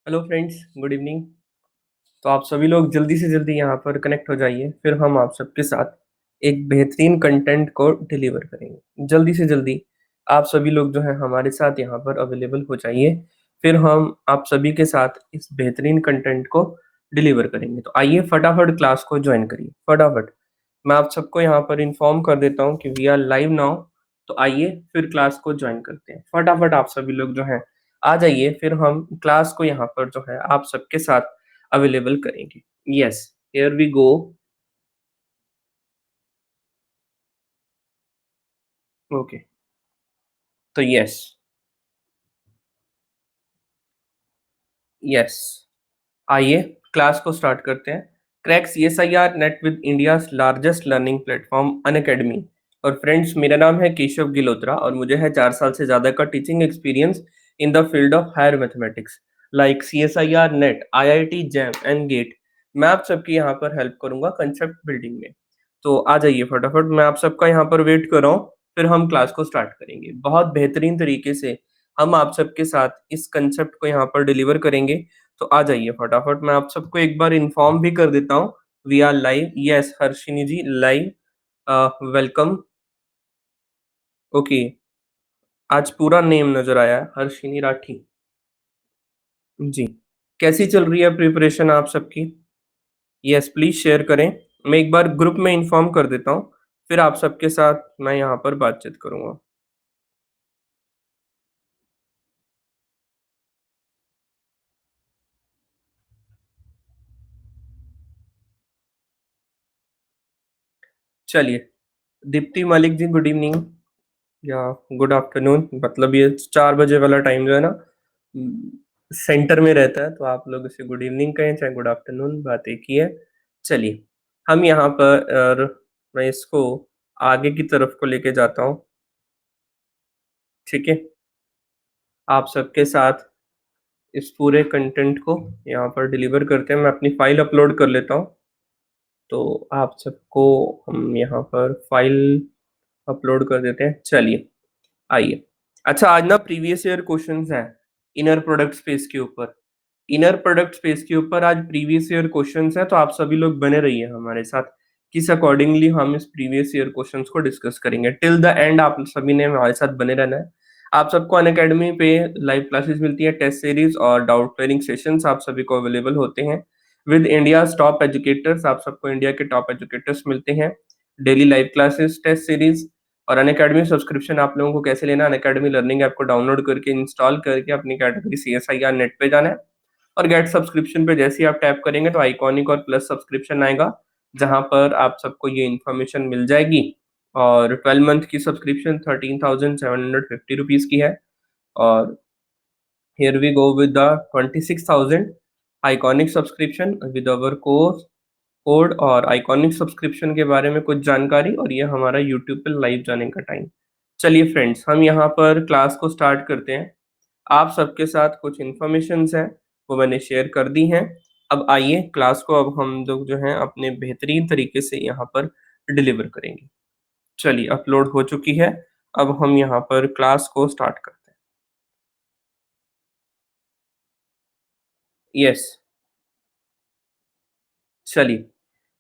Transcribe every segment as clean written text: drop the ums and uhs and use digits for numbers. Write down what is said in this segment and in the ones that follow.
Hello friends, good evening. तो आप सभी लोग जल्दी से जल्दी यहाँ पर कनेक्ट हो जाइए, फिर हम आप सबके साथ एक बेहतरीन कंटेंट को डिलीवर करेंगे। जल्दी से जल्दी आप सभी लोग जो है हमारे साथ यहाँ पर अवेलेबल हो जाइए, फिर हम आप सभी के साथ इस बेहतरीन कंटेंट को डिलीवर करेंगे। तो आइए फटाफट क्लास को ज्वाइन करिए फटाफट। मैं आप सबको यहाँ पर इन्फॉर्म कर देता हूँ कि वी आर लाइव नाउ। तो आइए फिर क्लास को ज्वाइन करते हैं फटाफट। आप सभी लोग जो हैं आ जाइए, फिर हम क्लास को यहाँ पर जो है आप सबके साथ अवेलेबल करेंगे। Yes, here we go. Okay, तो यस, यस, आइए क्लास को स्टार्ट करते हैं। Crack CSIR NET with India's largest learning platform Unacademy. और फ्रेंड्स, मेरा नाम है केशव गिलोत्रा और मुझे है 4 साल से ज़्यादा का teaching experience in the field of higher mathematics like CSIR NET, IIT JAM and GATE. मैं आप सबकी यहाँ पर हेल्प करूंगा कंसेप्ट बिल्डिंग में। तो आ जाइए फटाफट, मैं आप सबका यहाँ पर वेट कर रहा हूँ, फिर हम क्लास को स्टार्ट करेंगे। बहुत बेहतरीन तरीके से हम आप सबके साथ इस कंसेप्ट को यहाँ पर डिलीवर करेंगे। तो आ जाइए फटाफट, मैं आप सबको एक बार इन्फॉर्म भी कर देता हूँ। We are live. Yes Harshini ji, live. Welcome. Okay, आज पूरा नेम नजर आया है, हर्षिनी राठी जी। कैसी चल रही है प्रिपरेशन आप सबकी? यस, प्लीज शेयर करें। मैं एक बार ग्रुप में इन्फॉर्म कर देता हूँ, फिर आप सबके साथ मैं यहाँ पर बातचीत करूंगा। चलिए, दीप्ति मलिक जी, गुड इवनिंग या गुड आफ्टरनून। मतलब ये 4 बजे वाला टाइम जो है ना, सेंटर में रहता है, तो आप लोग इसे गुड इवनिंग कहें चाहे गुड आफ्टरनून, बात एक ही है। चलिए, हम यहाँ पर मैं इसको आगे की तरफ को लेके जाता हूँ। ठीक है, आप सबके साथ इस पूरे कंटेंट को यहाँ पर डिलीवर करते हैं। मैं अपनी फाइल अपलोड कर लेता हूँ, तो आप सबको हम यहाँ पर फाइल अपलोड कर देते हैं। चलिए, आइए। अच्छा, आज ना प्रीवियस ईयर क्वेश्चंस हैं इनर प्रोडक्ट स्पेस के ऊपर। इनर प्रोडक्ट स्पेस के ऊपर आज प्रीवियस ईयर क्वेश्चंस हैं, तो आप सभी लोग बने रहिए हमारे साथ, किस अकॉर्डिंगली हम इस प्रीवियस ईयर क्वेश्चंस को डिस्कस करेंगे। टिल द एंड आप सभी ने हमारे साथ बने रहना है। आप सबको अनअकैडमी पे लाइव क्लासेस मिलती है, टेस्ट सीरीज और डाउट क्लियरिंग सेशंस आप सभी को अवेलेबल होते हैं विद इंडिया टॉप एजुकेटर्स। आप सबको इंडिया के टॉप एजुकेटर्स मिलते हैं, daily live classes, test series और अनअकैडमी सब्सक्रिप्शन। आप लोगों को कैसे लेना? अनअकैडमी लर्निंग ऐप को डाउनलोड करके इंस्टॉल करके अपनी कैटेगरी CSIR नेट पे जाना है और गेट सब्सक्रिप्शन पे जैसे ही आप टैप करेंगे तो आइकॉनिक और प्लस सब्सक्रिप्शन आएगा, जहां पर आप सबको ये इन्फॉर्मेशन मिल जाएगी। और 12 मंथ की सब्सक्रिप्शन 13,750 रुपीज की है। और here we go with the 26,000 iconic subscription with our course code और आइकॉनिक सब्सक्रिप्शन के बारे में कुछ जानकारी, और ये हमारा यूट्यूब पे लाइव जाने का टाइम। चलिए फ्रेंड्स, हम यहाँ पर क्लास को स्टार्ट करते हैं। आप सबके साथ कुछ इन्फॉर्मेशंस हैं, वो मैंने शेयर कर दी हैं। अब आइए क्लास को अब हम लोग जो हैं अपने बेहतरीन तरीके से यहाँ पर डिलीवर करेंगे। चलिए, अपलोड हो चुकी है। अब हम यहाँ पर क्लास को स्टार्ट करते हैं। यस, चलिए,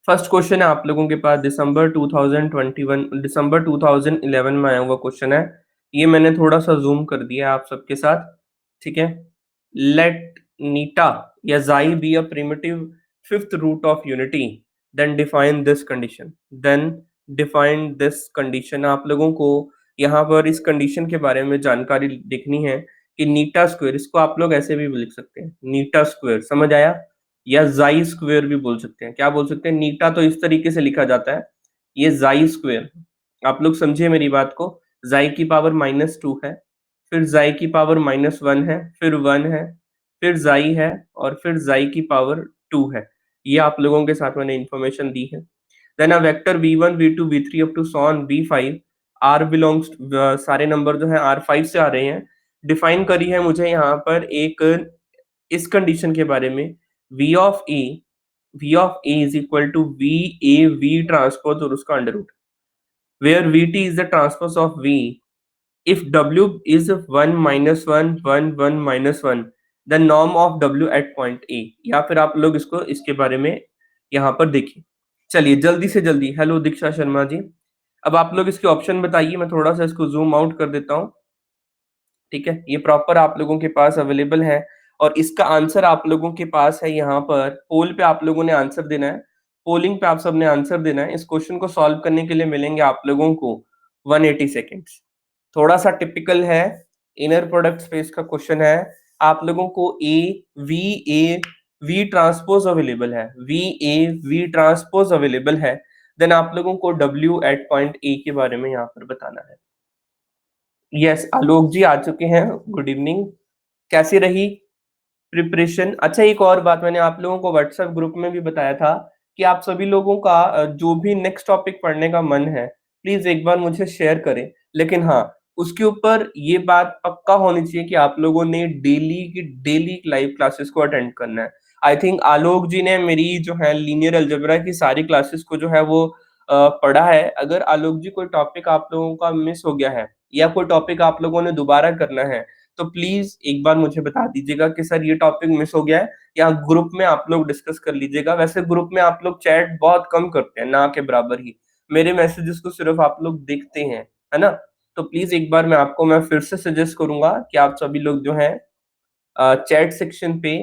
फर्स्ट क्वेश्चन है आप लोगों के पास दिसंबर 2011 में आया हुआ क्वेश्चन है। ये मैंने थोड़ा सा जूम कर दिया है आप सबके साथ। ठीक है, लेट नीटा या xi be a primitive fifth root of unity, then define this condition. Then define this condition. आप लोगों को यहाँ पर इस कंडीशन के बारे में जानकारी लिखनी है कि नीटा स्क्वायर, इसको आप लोग ऐसे भी लिख सकते हैं, नीटा स्क्वायर, समझ आया? या जाई स्क्वायर भी बोल सकते हैं। क्या बोल सकते हैं? नीटा तो इस तरीके से लिखा जाता है, ये जाई स्क्वायर। आप लोग समझिए मेरी बात को। जाई की पावर -2 है, फिर जाई की पावर -1 है, फिर 1 है, फिर जाई है, और फिर जाई की पावर 2 है। ये आप लोगों के साथ मैंने इंफॉर्मेशन दी है। Then a vector v1 v2 v3 up to so on v5 r belongs, सारे नंबर जो है R5 से आ रहे हैं। डिफाइन करी है मुझे यहाँ पर एक इस कंडीशन के बारे में, v of a is equal to v a v transpose और उसका under root, where vt is the transpose of v। If w is 1 -1 1 1 -1, the norm of W at point a, या फिर आप लोग इसको इसके बारे में यहाँ पर देखिए। चलिए जल्दी से जल्दी, हेलो दीक्षा शर्मा जी, अब आप लोग इसके ऑप्शन बताइए, मैं थोड़ा सा इसको जूम आउट कर देता हूँ। ठीक है, ये प्रॉपर आप लोगों के पास अवेलेबल है और इसका आंसर आप लोगों के पास है यहाँ पर। पोल पे आप लोगों ने आंसर देना है, पोलिंग पे आप सबने आंसर देना है। इस क्वेश्चन को सॉल्व करने के लिए मिलेंगे आप लोगों को 180 सेकेंड्स। थोड़ा सा टिपिकल है, इनर प्रोडक्ट स्पेस का क्वेश्चन है। आप लोगों को ए वी ट्रांसपोज अवेलेबल है, वी ट्रांसपोज अवेलेबल है, देन आप लोगों को W एट पॉइंट ए के बारे में यहाँ पर बताना है। यस, आलोक जी आ चुके हैं, गुड इवनिंग। कैसी रही प्रिपरेशन? अच्छा, एक और बात मैंने आप लोगों को व्हाट्सएप ग्रुप में भी बताया था कि आप सभी लोगों का जो भी नेक्स्ट टॉपिक पढ़ने का मन है, प्लीज एक बार मुझे शेयर करें। लेकिन हाँ, उसके ऊपर ये बात पक्का होनी चाहिए कि आप लोगों ने डेली की डेली लाइव क्लासेस को अटेंड करना है। आई थिंक आलोक जी ने मेरी जो है लीनियर अलजेब्रा की सारी क्लासेस को जो है वो पढ़ा है। अगर आलोक जी कोई टॉपिक आप लोगों का मिस हो गया है या कोई टॉपिक आप लोगों ने दोबारा करना है, तो प्लीज एक बार मुझे बता दीजिएगा कि सर ये टॉपिक मिस हो गया है, या ग्रुप में आप लोग डिस्कस कर लीजिएगा। वैसे ग्रुप में आप लोग चैट बहुत कम करते हैं, ना के बराबर ही मेरे मैसेजेस को सिर्फ आप लोग देखते हैं, है ना? तो प्लीज एक बार मैं फिर से सजेस्ट करूंगा कि आप सभी लोग जो है चैट सेक्शन पे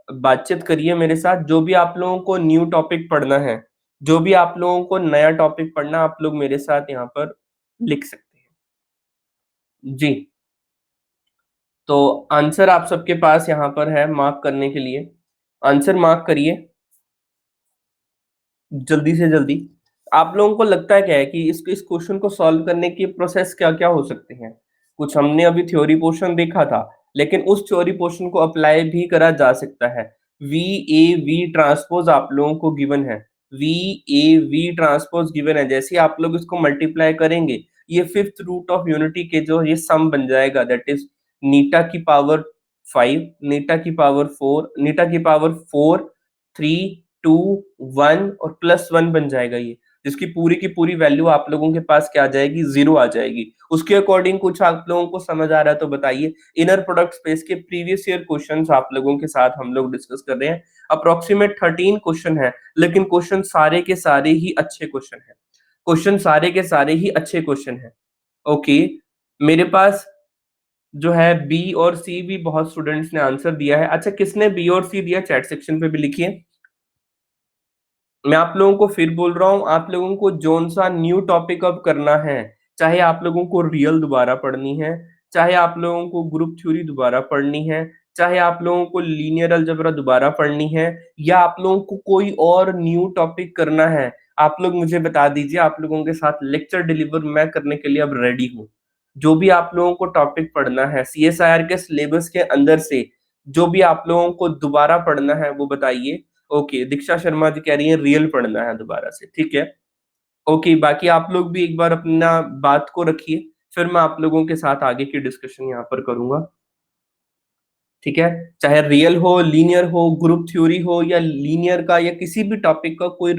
बातचीत करिए मेरे साथ। जो भी आप लोगों को न्यू टॉपिक पढ़ना है, जो भी आप लोगों को नया टॉपिक पढ़ना, आप लोग मेरे साथ यहाँ पर लिख सकते हैं जी। तो आंसर आप सबके पास यहाँ पर है मार्क करने के लिए, आंसर मार्क करिए जल्दी से जल्दी। आप लोगों को लगता है क्या है कि इस क्वेश्चन को सॉल्व करने की प्रोसेस क्या क्या हो सकते हैं? कुछ हमने अभी थ्योरी पोर्शन देखा था, लेकिन उस थ्योरी पोर्शन को अप्लाई भी करा जा सकता है। वी ए वी ट्रांसपोज आप लोगों को गिवन है, we a v transpose given है। जैसे आप लोग इसको मल्टीप्लाई करेंगे, ये फिफ्थ रूट ऑफ यूनिटी के जो ये सम बन जाएगा, दैट इज नीटा की पावर 5, नीटा की पावर 4, नीटा की पावर 4, 3, 2, 1 और +1 बन जाएगा ये, जिसकी पूरी की पूरी वैल्यू आप लोगों के पास क्या आ जाएगी? 0 आ जाएगी। उसके अकॉर्डिंग कुछ आप लोगों को समझ आ रहा है तो बताइए। इनर प्रोडक्ट स्पेस के प्रीवियस ईयर क्वेश्चंस आप लोगों के साथ हम लोग डिस्कस कर रहे हैं। अप्रोक्सीमेट 13 क्वेश्चन है, लेकिन क्वेश्चन सारे के सारे ही अच्छे क्वेश्चन है, क्वेश्चन सारे के सारे ही अच्छे क्वेश्चन है। ओके, मेरे पास जो है बी और सी भी बहुत स्टूडेंट्स ने आंसर दिया है। अच्छा, किसने बी और सी दिया चैट सेक्शन पे भी लिखिए। मैं आप लोगों को फिर बोल रहा हूँ, आप लोगों को जोन सा न्यू टॉपिक अब करना है, चाहे आप लोगों को रियल दोबारा पढ़नी है, चाहे आप लोगों को ग्रुप थ्योरी दोबारा पढ़नी है, चाहे आप लोगों को लीनियर अलजेब्रा दोबारा पढ़नी है, या आप लोगों को कोई और न्यू टॉपिक करना है, आप लोग मुझे बता दीजिए। आप लोगों के साथ लेक्चर डिलीवर मैं करने के लिए अब रेडी हूँ। जो भी आप लोगों को टॉपिक पढ़ना है CSIR के सिलेबस के अंदर से, जो भी आप लोगों को दोबारा पढ़ना है वो बताइए। ओके, दीक्षा शर्मा जी कह रही है रियल पढ़ना है दोबारा से, ठीक है। ओके, बाकी आप लोग भी एक बार अपना बात को रखिए, फिर मैं आप लोगों के साथ आगे की डिस्कशन यहाँ पर करूंगा, ठीक है। चाहे रियल हो, लीनियर हो, ग्रुप थ्योरी हो, या लीनियर का या किसी भी टॉपिक का कोई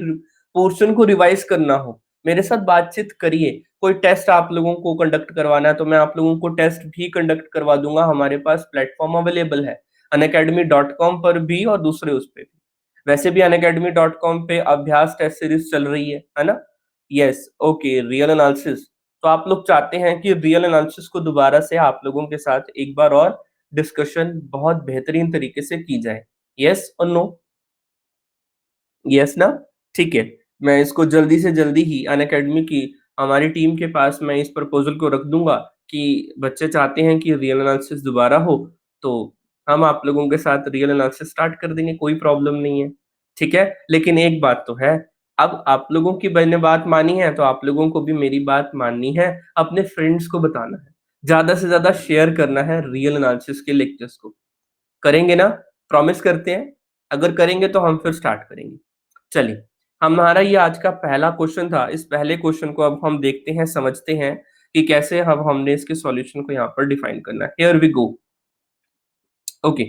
पोर्शन को रिवाइज करना हो, मेरे साथ बातचीत करिए। कोई टेस्ट आप लोगों को कंडक्ट करवाना है तो मैं आप लोगों को टेस्ट भी कंडक्ट करवा दूंगा। हमारे पास प्लेटफॉर्म अवेलेबल है unacademy.com पर भी और दूसरे उस पे भी। वैसे भी unacademy.com पे अभ्यास टेस्ट सीरीज चल रही है ना? Yes, okay, real analysis. तो आप लोग चाहते हैं कि रियल एनालिसिस को दोबारा से आप लोगों के साथ एक बार और डिस्कशन बहुत बेहतरीन तरीके से की जाए। यस और नो? यस ना? ठीक है, मैं इसको जल्दी से जल्दी ही अनअकैडमी की हमारी टीम के पास मैं इस प्रपोजल को रख दूंगा कि बच्चे चाहते हैं कि रियल एनालिसिस दोबारा हो, तो हम आप लोगों के साथ रियल एनालिसिस स्टार्ट कर देंगे, कोई प्रॉब्लम नहीं है, ठीक है। लेकिन एक बात तो है, अब आप लोगों की मैंने बात मानी है तो आप लोगों को भी मेरी बात माननी है, अपने फ्रेंड्स को बताना है, ज्यादा से ज्यादा शेयर करना है रियल एनालिसिस के लेक्चर्स को। करेंगे ना? प्रॉमिस करते हैं? अगर करेंगे तो हम फिर स्टार्ट करेंगे। चलिए, हमारा ये आज का पहला क्वेश्चन था। इस पहले क्वेश्चन को अब हम देखते हैं, समझते हैं कि कैसे अब हमने इसके सॉल्यूशन को यहाँ पर डिफाइन करना है। Here we go. ओके,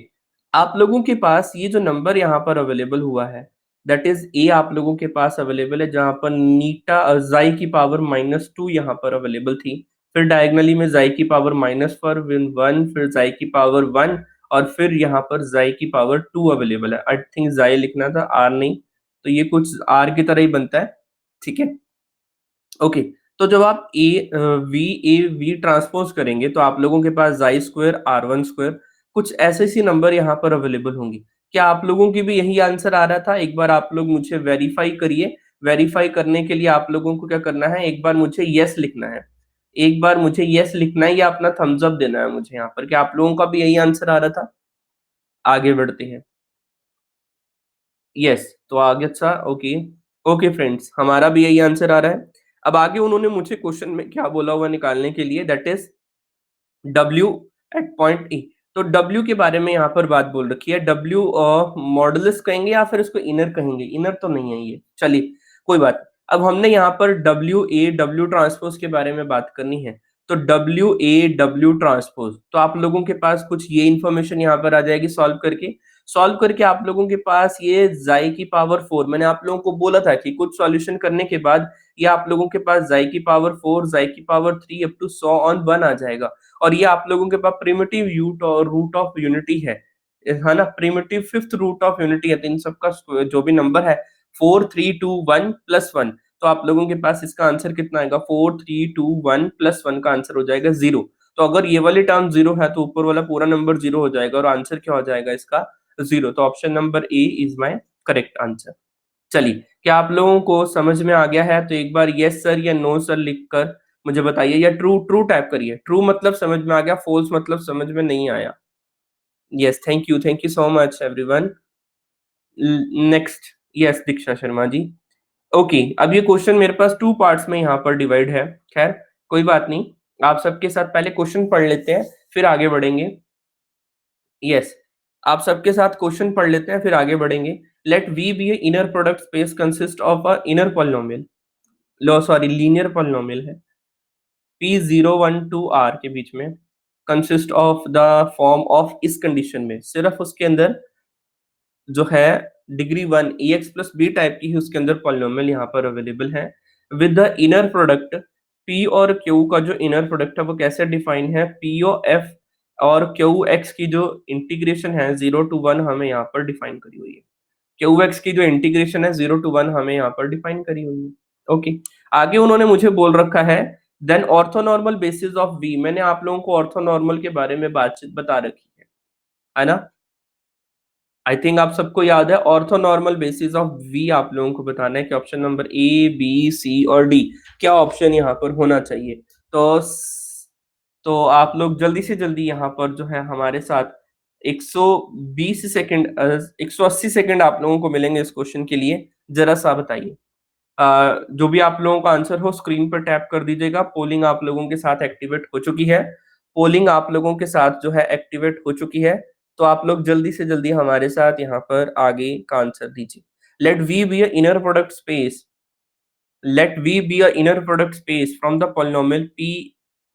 आप लोगों के पास ये जो नंबर यहाँ पर अवेलेबल हुआ है, दैट इज ए, आप लोगों के पास अवेलेबल है, जहां पर नीटा जाई की पावर -2 यहाँ पर अवेलेबल थी। फिर डायगनली में जाई की पावर -1, फिर जाई की पावर 1, और फिर यहाँ पर xi की पावर 2 अवेलेबल है। आई थिंक xi लिखना था, r नहीं, तो ये कुछ r की तरह ही बनता है, ठीक है? ओके, तो जब आप वी ट्रांसपोज़ करेंगे तो आप लोगों के पास xi स्क्वायर, r1 स्क्वायर कुछ ऐसे-सी नंबर यहाँ पर अवेलेबल होंगी। क्या आप लोगों की भी यही आंसर आ रहा था? एक बार आप लोग मुझे वेरीफ़ाई करिए। वेरीफ़ाई करने के लिए आप लोगों को क्या करना है, एक बार मुझे येस लिखना है। एक बार मुझे येस लिखना है या अपना थम्स अप देना है मुझे यहाँ पर। क्या आप लोगों का भी यही आंसर आ रहा था? आगे बढ़ते हैं। यस, तो आगे अच्छा ओके, ओके फ्रेंड्स, हमारा भी यही आंसर आ रहा है। अब आगे उन्होंने मुझे क्वेश्चन में क्या बोला हुआ निकालने के लिए, that is W at point E. तो डब्ल्यू के बारे में यहाँ पर बात बोल रखी है। डब्ल्यू मॉडुलस कहेंगे या फिर उसको इनर कहेंगे? इनर तो नहीं है ये, चलिए कोई बात। अब हमने यहाँ पर डब्ल्यू ट्रांसपोज़ के बारे में बात करनी है। तो डब्ल्यू ट्रांसपोज़, तो आप लोगों के पास कुछ ये इन्फॉर्मेशन यहाँ पर आ जाएगी सॉल्व करके आप लोगों के पास ये xi की पावर 4, मैंने आप लोगों को बोला था कि कुछ सॉल्यूशन करने के बाद ये आप लोगों के पास xi की पावर 4, xi की power 3 up to so on 1 आ जाएगा। और ये आप लोगों के पास प्रिमिटिव रूट ऑफ यूनिटी है ना? Primitive fifth root of unity है, तो इन सबका जो भी नंबर है 4 3 2 1 प्लस 1, तो आप लोगों के पास इसका आंसर कितना आएगा? 4 3 2 1 प्लस 1 का आंसर हो जाएगा 0। तो अगर ये वाली टर्म 0 है तो ऊपर वाला पूरा नंबर 0 हो जाएगा और आंसर क्या हो जाएगा इसका? 0। तो option number A is my correct answer. चलिए, क्या आप लोगों को समझ में आ गया है? तो एक बार येस सर या नो सर लिखकर मुझे बताइए, या ट्रू ट्रू टाइप करिए। ट्रू मतलब समझ में आ गया, फॉल्स मतलब समझ में नहीं आया। Yes, thank you so much everyone. Next, yes Diksha Sharma ji. Okay, अब ये क्वेश्चन मेरे पास 2 पार्ट्स में यहाँ पर डिवाइड है। खैर, कोई बात नहीं। आप सबके साथ पहले क्वेश्चन पढ़ लेते हैं, फिर आगे बढ़ेंगे। यस, आप सबके साथ क्वेश्चन पढ़ लेते हैं, फिर आगे बढ़ेंगे। Let V be a inner product space consist of a inner polynomial, लो सॉरी लीनियर पॉलिनोमियल है, P0 1 टू R के बीच में, consist of the form of इस कंडीशन में सिर्फ उसके अंदर जो है degree 1 ax plus B type की ही उसके अंदर पॉलिनोमियल यहाँ पर अवेलेबल है with the inner product p और q का जो इनर प्रोडक्ट है वो कैसे डिफाइन है, p ओ f और qx की जो इंटीग्रेशन है 0 टू 1 हमें यहाँ पर डिफाइन करी हुई है। qx की जो इंटीग्रेशन है 0 टू 1 हमें यहाँ पर डिफाइन करी हुई है। ओके, आगे उन्होंने मुझे बोल रखा है then orthonormal basis of v। मैंने आप लोगों को ऑर्थोनॉर्मल के बारे में बातचीत बता रखी है ना? आई थिंक आप सबको याद है ऑर्थोनॉर्मल बेसिस ऑफ वी। आप लोगों को बताना है कि ऑप्शन नंबर ए, बी, सी और डी क्या ऑप्शन यहाँ पर होना चाहिए। तो तो आप लोग जल्दी से जल्दी यहाँ पर जो है हमारे साथ 120 सेकंड 180 सेकंड आप लोगों को मिलेंगे इस क्वेश्चन के लिए। जरा सा बताइए, जो भी आप लोगों का आंसर हो स्क्रीन पर टैप कर दीजिएगा। पोलिंग आप लोगों के साथ एक्टिवेट हो चुकी है। पोलिंग आप लोगों के साथ जो है एक्टिवेट हो चुकी है। तो आप लोग जल्दी से जल्दी हमारे साथ यहाँ पर आगे का आंसर दीजिए। Let we be a inner product space, let we be a inner product space from the polynomial p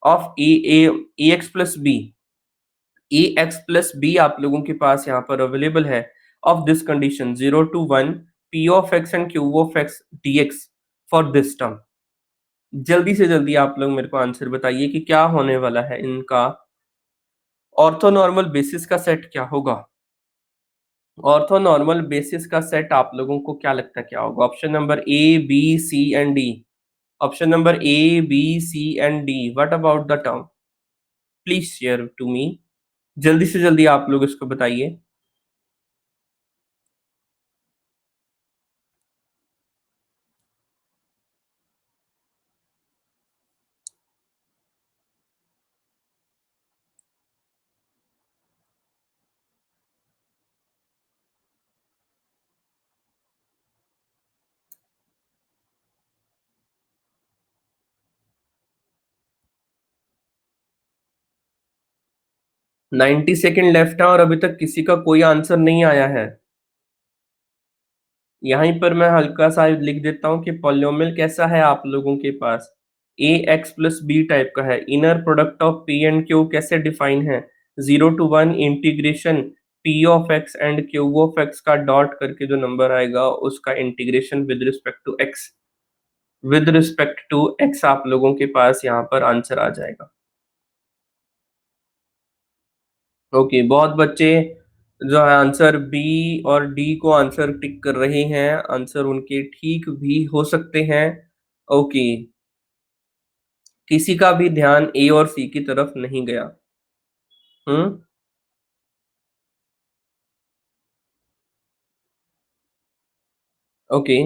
of A X plus B. A X plus B आप लोगों के पास यहाँ पर अवेलेबल है of this condition 0 to 1 p of x and q of x dx for this term. जल्दी से जल्दी आप लोग मेरे को आंसर बताइए कि क्या होने वाला है इनका ऑर्थोनॉर्मल बेसिस का सेट क्या होगा। ऑर्थोनॉर्मल बेसिस का सेट आप लोगों को क्या लगता है क्या होगा? Option number A, B, C and D. Option number A, B, C and D, what about the term? Please share to me. जल्दी से जल्दी आप लोग इसको बताइए। 90 सेकंड लेफ्ट है और अभी तक किसी का कोई आंसर नहीं आया है। यहीं पर मैं हल्का सा लिख देता हूँ कि पॉलिनोमियल कैसा है आप लोगों के पास, A X plus B type का है। Inner product of P and Q कैसे डिफाइन है? 0 to 1 integration P of X and Q of X का डॉट करके जो नंबर आएगा उसका integration with respect to X, with respect to X आप लोगों के पास यहाँ पर आंसर आ जाएगा। ओके, बहुत बच्चे जो है आंसर बी और डी को आंसर टिक कर रहे हैं। आंसर उनके ठीक भी हो सकते हैं। ओके, किसी का भी ध्यान ए और सी की तरफ नहीं गया। हम्म। ओके।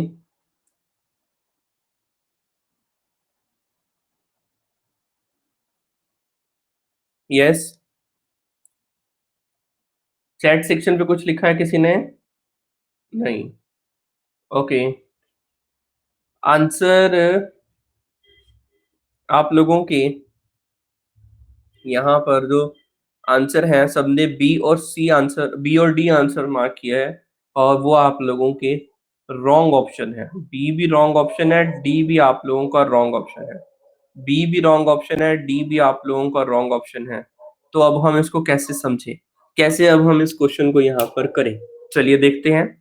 यस। चैट सेक्शन पे कुछ लिखा है किसी ने? नहीं। ओके। आंसर आप लोगों के यहाँ पर जो आंसर है, सबने बी और सी आंसर, बी और डी आंसर मार्क किया है, और वो आप लोगों के रॉन्ग ऑप्शन है। बी भी रॉन्ग ऑप्शन है, डी भी आप लोगों का रॉन्ग ऑप्शन है। बी भी रॉन्ग ऑप्शन है, डी भी आप लोगों का रॉन्ग ऑप्शन है। तो अब हम इसको कैसे समझें, कैसे अब हम इस क्वेश्चन को यहाँ पर करें? चलिए देखते हैं।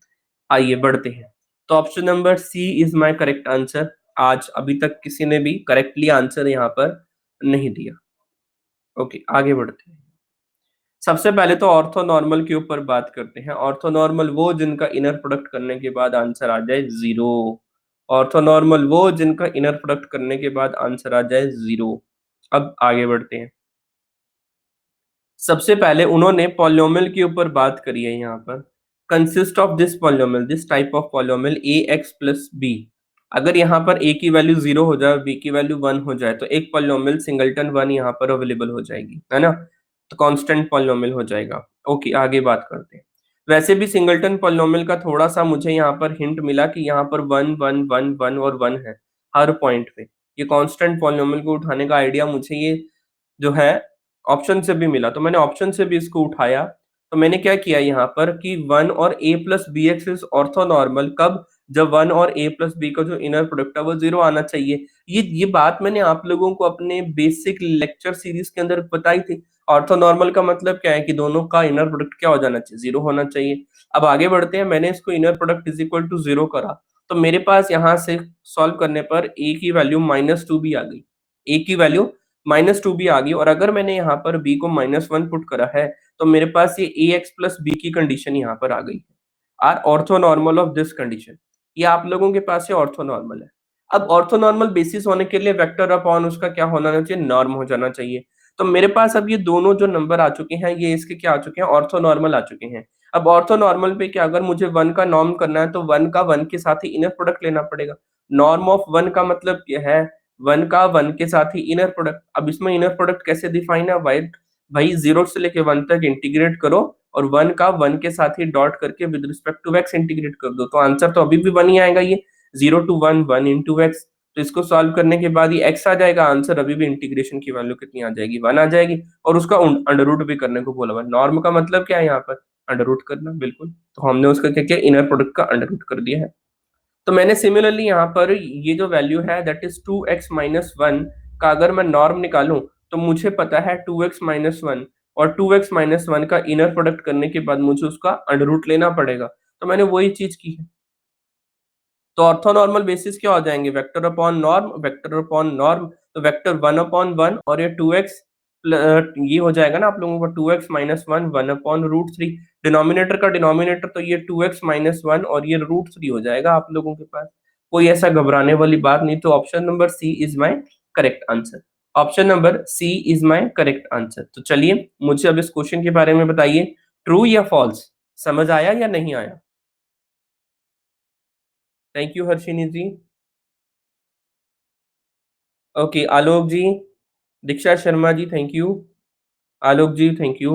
आइए बढ़ते हैं। तो option number C is my correct answer. आज अभी तक किसी ने भी करेक्टली आंसर यहाँ पर नहीं दिया। ओके, आगे बढ़ते हैं। सबसे पहले तो ऑर्थोनॉर्मल के ऊपर बात करते हैं। ऑर्थोनॉर्मल वो जिनका इनर प्रोडक्ट करने के बाद आंसर आ जाए जीरो। ऑर्थोनॉर्मल वो जिनका इनर प्रोडक्ट करने के बाद आंसर आ जाए जीरो। अब आगे बढ़ते हैं। सबसे पहले उन्होंने पॉलिनोमियल के ऊपर बात करी है यहाँ पर। Consist of this polynomial, this type of polynomial A X plus B. अगर यहाँ पर ए की वैल्यू जीरो हो जाए, बी की वैल्यू वन हो जाए, तो एक पॉलिनोमियल सिंगलटन वन यहाँ पर अवेलेबल हो जाएगी, है ना? तो कांस्टेंट पॉलिनोमियल हो जाएगा। ओके, आगे बात करते हैं। वैसे भी सिंगलटन पॉलिनोमियल का थोड़ा सा मुझे यहाँ पर हिंट मिला कि यहाँ पर वन वन वन वन और वन है हर पॉइंट पे। ये कांस्टेंट पॉलिनोमियल को उठाने का आइडिया मुझे ये जो है ऑप्शन से भी मिला, तो मैंने ऑप्शन से भी इसको उठाया। तो मैंने क्या किया यहाँ पर कि वन और a plus b x is orthonormal कब? जब वन और ए प्लस बी का जो इनर प्रोडक्ट है वो जीरो आना चाहिए। ये बात मैंने आप लोगों को अपने बेसिक लेक्चर सीरीज के अंदर बताई थी। ऑर्थोनॉर्मल का मतलब क्या है कि दोनों का इनर प्रोडक्ट क्या हो जाना चाहिए? जीरो होना चाहिए। अब आगे बढ़ते हैं। मैंने इसको inner product is equal to zero करा, तो मेरे पास यहाँ से सॉल्व करने पर ए की वैल्यू माइनस टू भी आ गई। ए की वैल्यू माइनस टू भी आ गई, और अगर मैंने यहाँ पर बी को माइनस वन पुट करा है, तो मेरे पास ये ए एक्स प्लस बी की कंडीशन यहाँ पर आ गई है। Are orthonormal of this condition, ये आप लोगों के पास ये ऑर्थोनॉर्मल है। अब ऑर्थोनॉर्मल बेसिस होने के लिए वेक्टर अपॉन उसका क्या होना चाहिए? नॉर्म हो जाना चाहिए। तो मेरे पास अब ये दोनों जो नंबर आ चुके हैं, ये इसके क्या आ चुके हैं? ऑर्थोनॉर्मल आ चुके हैं। अब ऑर्थोनॉर्मल पे क्या, अगर मुझे वन का नॉर्म करना है, तो वन का वन के साथ ही इनर प्रोडक्ट लेना पड़ेगा। नॉर्म ऑफ वन का मतलब क्या है? वन का वन के साथ ही इनर प्रोडक्ट। अब इसमें इनर प्रोडक्ट कैसे डिफाइन है? भाई भाई जीरो से लेके वन तक इंटीग्रेट करो, और वन का वन के साथ ही डॉट करके with respect to X integrate कर दो, तो आंसर तो अभी भी वन ही आएगा। ये zero to one, one into X. तो इसको सॉल्व करने के बाद ये एक्स आ जाएगा, आंसर अभी भी इंटीग्रेशन की वैल्यू कितनी आ जाएगी? वन आ जाएगी। और उसका अंडर रूट भी करने को बोला हुआ। नॉर्म का मतलब क्या है यहाँ पर? अंडर रूट करना, बिल्कुल। तो हमने उसका क्या किया? इनर प्रोडक्ट का अंडर रूट कर दिया है। तो मैंने सिमिलरली यहाँ पर ये जो वैल्यू है that is two X minus one का अगर मैं नॉर्म निकालूं, तो मुझे पता है टू एक्स माइनस वन, और टू एक्स माइनस वन का इनर प्रोडक्ट करने के बाद मुझे उसका अंडर रूट लेना पड़ेगा। तो मैंने वही चीज की है। तो ऑर्थोनॉर्मल बेसिस क्या हो जाएंगे? Vector upon norm, vector upon norm. तो वेक्टर वन अपॉन वन, और ये टू एक्स ये हो जाएगा ना आप लोगों का two X minus one, one upon root three. Denominator का डिनोमिनेटर तो ये टू एक्स माइनस वन और ये रूट थ्री हो जाएगा आप लोगों के पास। कोई ऐसा घबराने वाली बात नहीं। तो option number C is my correct answer. Option number C is my correct answer. तो चलिए मुझे अब इस क्वेश्चन के बारे में बताइए, ट्रू या फॉल्स? समझ आया या नहीं आया? Thank you Harshini ji. Okay, Alok ji. Diksha Sharma ji, thank you. Alok ji, thank you.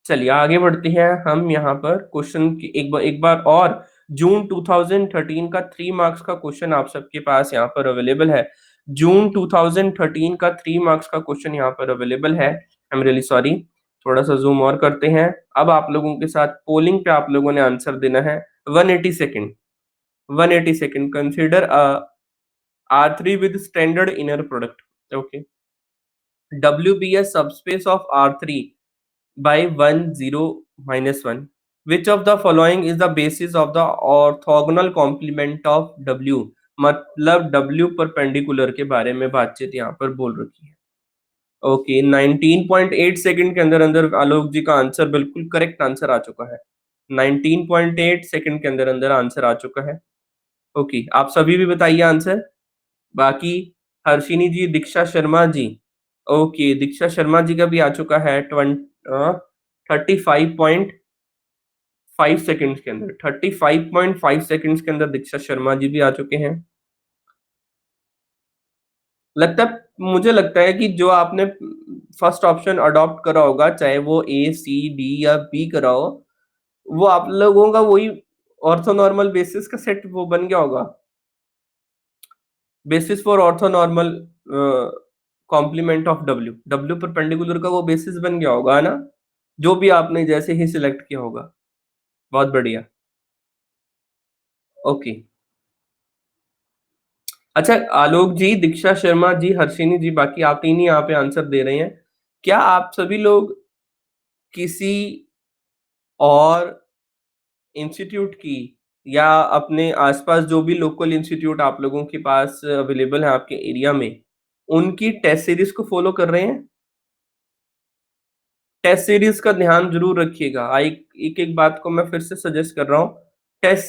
चलिए आगे बढ़ते हैं हम यहाँ पर क्वेश्चन की एक बार और। जून 2013 का 3 मार्क्स का क्वेश्चन आप सबके पास यहाँ पर अवेलेबल है। जून 2013 का 3 मार्क्स का क्वेश्चन यहाँ पर अवेलेबल है। I am really sorry. थोड़ा सा जूम और करते हैं। अब आप लोगों के साथ पोलिंग पे आप लोगों ने आंसर देना है। 180 second, 180 second. Consider R3 with standard inner product. Okay. W be a subspace of R3 by 1 0 minus 1. Which of the following is the basis of the orthogonal complement of W? मतलब W perpendicular के बारे में बातचीत यहाँ पर बोल रखी है। ओके, 19.8 सेकंड के अंदर-अंदर आलोक जी का आंसर बिल्कुल करेक्ट आंसर आ चुका है। 19.8 सेकंड के अंदर-अंदर आंसर आ चुका है। ओके, आप सभी भी बताइए आंसर। बाकी हर्षिनी जी, दीक्षा शर्मा जी। ओके, दीक्षा शर्मा जी का भी आ चुका है 35.5 सेकंड्स के अंदर। 35.5 सेकंड्स के अंदर दीक्षा शर्मा जी भी आ चुके हैं। मुझे लगता है कि जो आपने फर्स्ट ऑप्शन अडॉप्ट करा होगा, चाहे वो ए, सी, डी या बी करा हो, वो आप लोगों का वही ऑर्थोनॉर्मल बेसिस का सेट वो बन गया होगा। Basis for orthonormal complement of W, W perpendicular का वो बेसिस बन गया होगा, है ना? जो भी आपने जैसे ही सिलेक्ट किया होगा। बहुत बढ़िया। ओके। अच्छा, आलोक जी, दीक्षा शर्मा जी, हर्षिनी जी, बाकी आप तीन ही यहाँ पे आंसर दे रहे हैं। क्या आप सभी लोग किसी और इंस्टीट्यूट की या अपने आसपास जो भी लोकल इंस्टीट्यूट आप लोगों के पास अवेलेबल है आपके एरिया में, उनकी टेस्ट सीरीज को फॉलो कर रहे हैं? टेस्ट सीरीज का ध्यान जरूर रखिएगा। एक एक बात को मैं फिर से सजेस्ट कर रहा हूँ। टेस्ट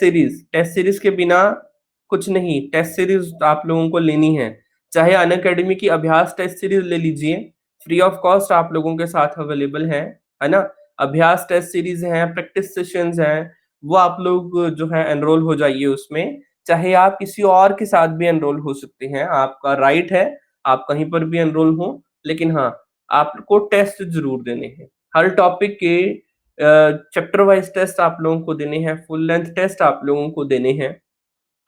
सीरीज के बिना कुछ नहीं। टेस्ट सीरीज आप लोगों को लेनी है। चाहे अन अकेडमी की अभ्यास टेस्ट सीरीज ले लीजिए, फ्री ऑफ कॉस्ट आप लोगों के साथ अवेलेबल है ना? अभ्यास टेस्ट सीरीज है, प्रैक्टिस सेशंस हैं, वो आप लोग जो है एनरोल हो जाइए उसमें। चाहे आप किसी और के साथ भी एनरोल हो सकते हैं, आपका राइट है, आप कहीं पर भी एनरोल हो। लेकिन हाँ, आपको टेस्ट ज़रूर देने हैं। हर टॉपिक के चैप्टर वाइज़ टेस्ट आप लोगों को देने हैं, फुल लेंथ टेस्ट आप लोगों को देने हैं।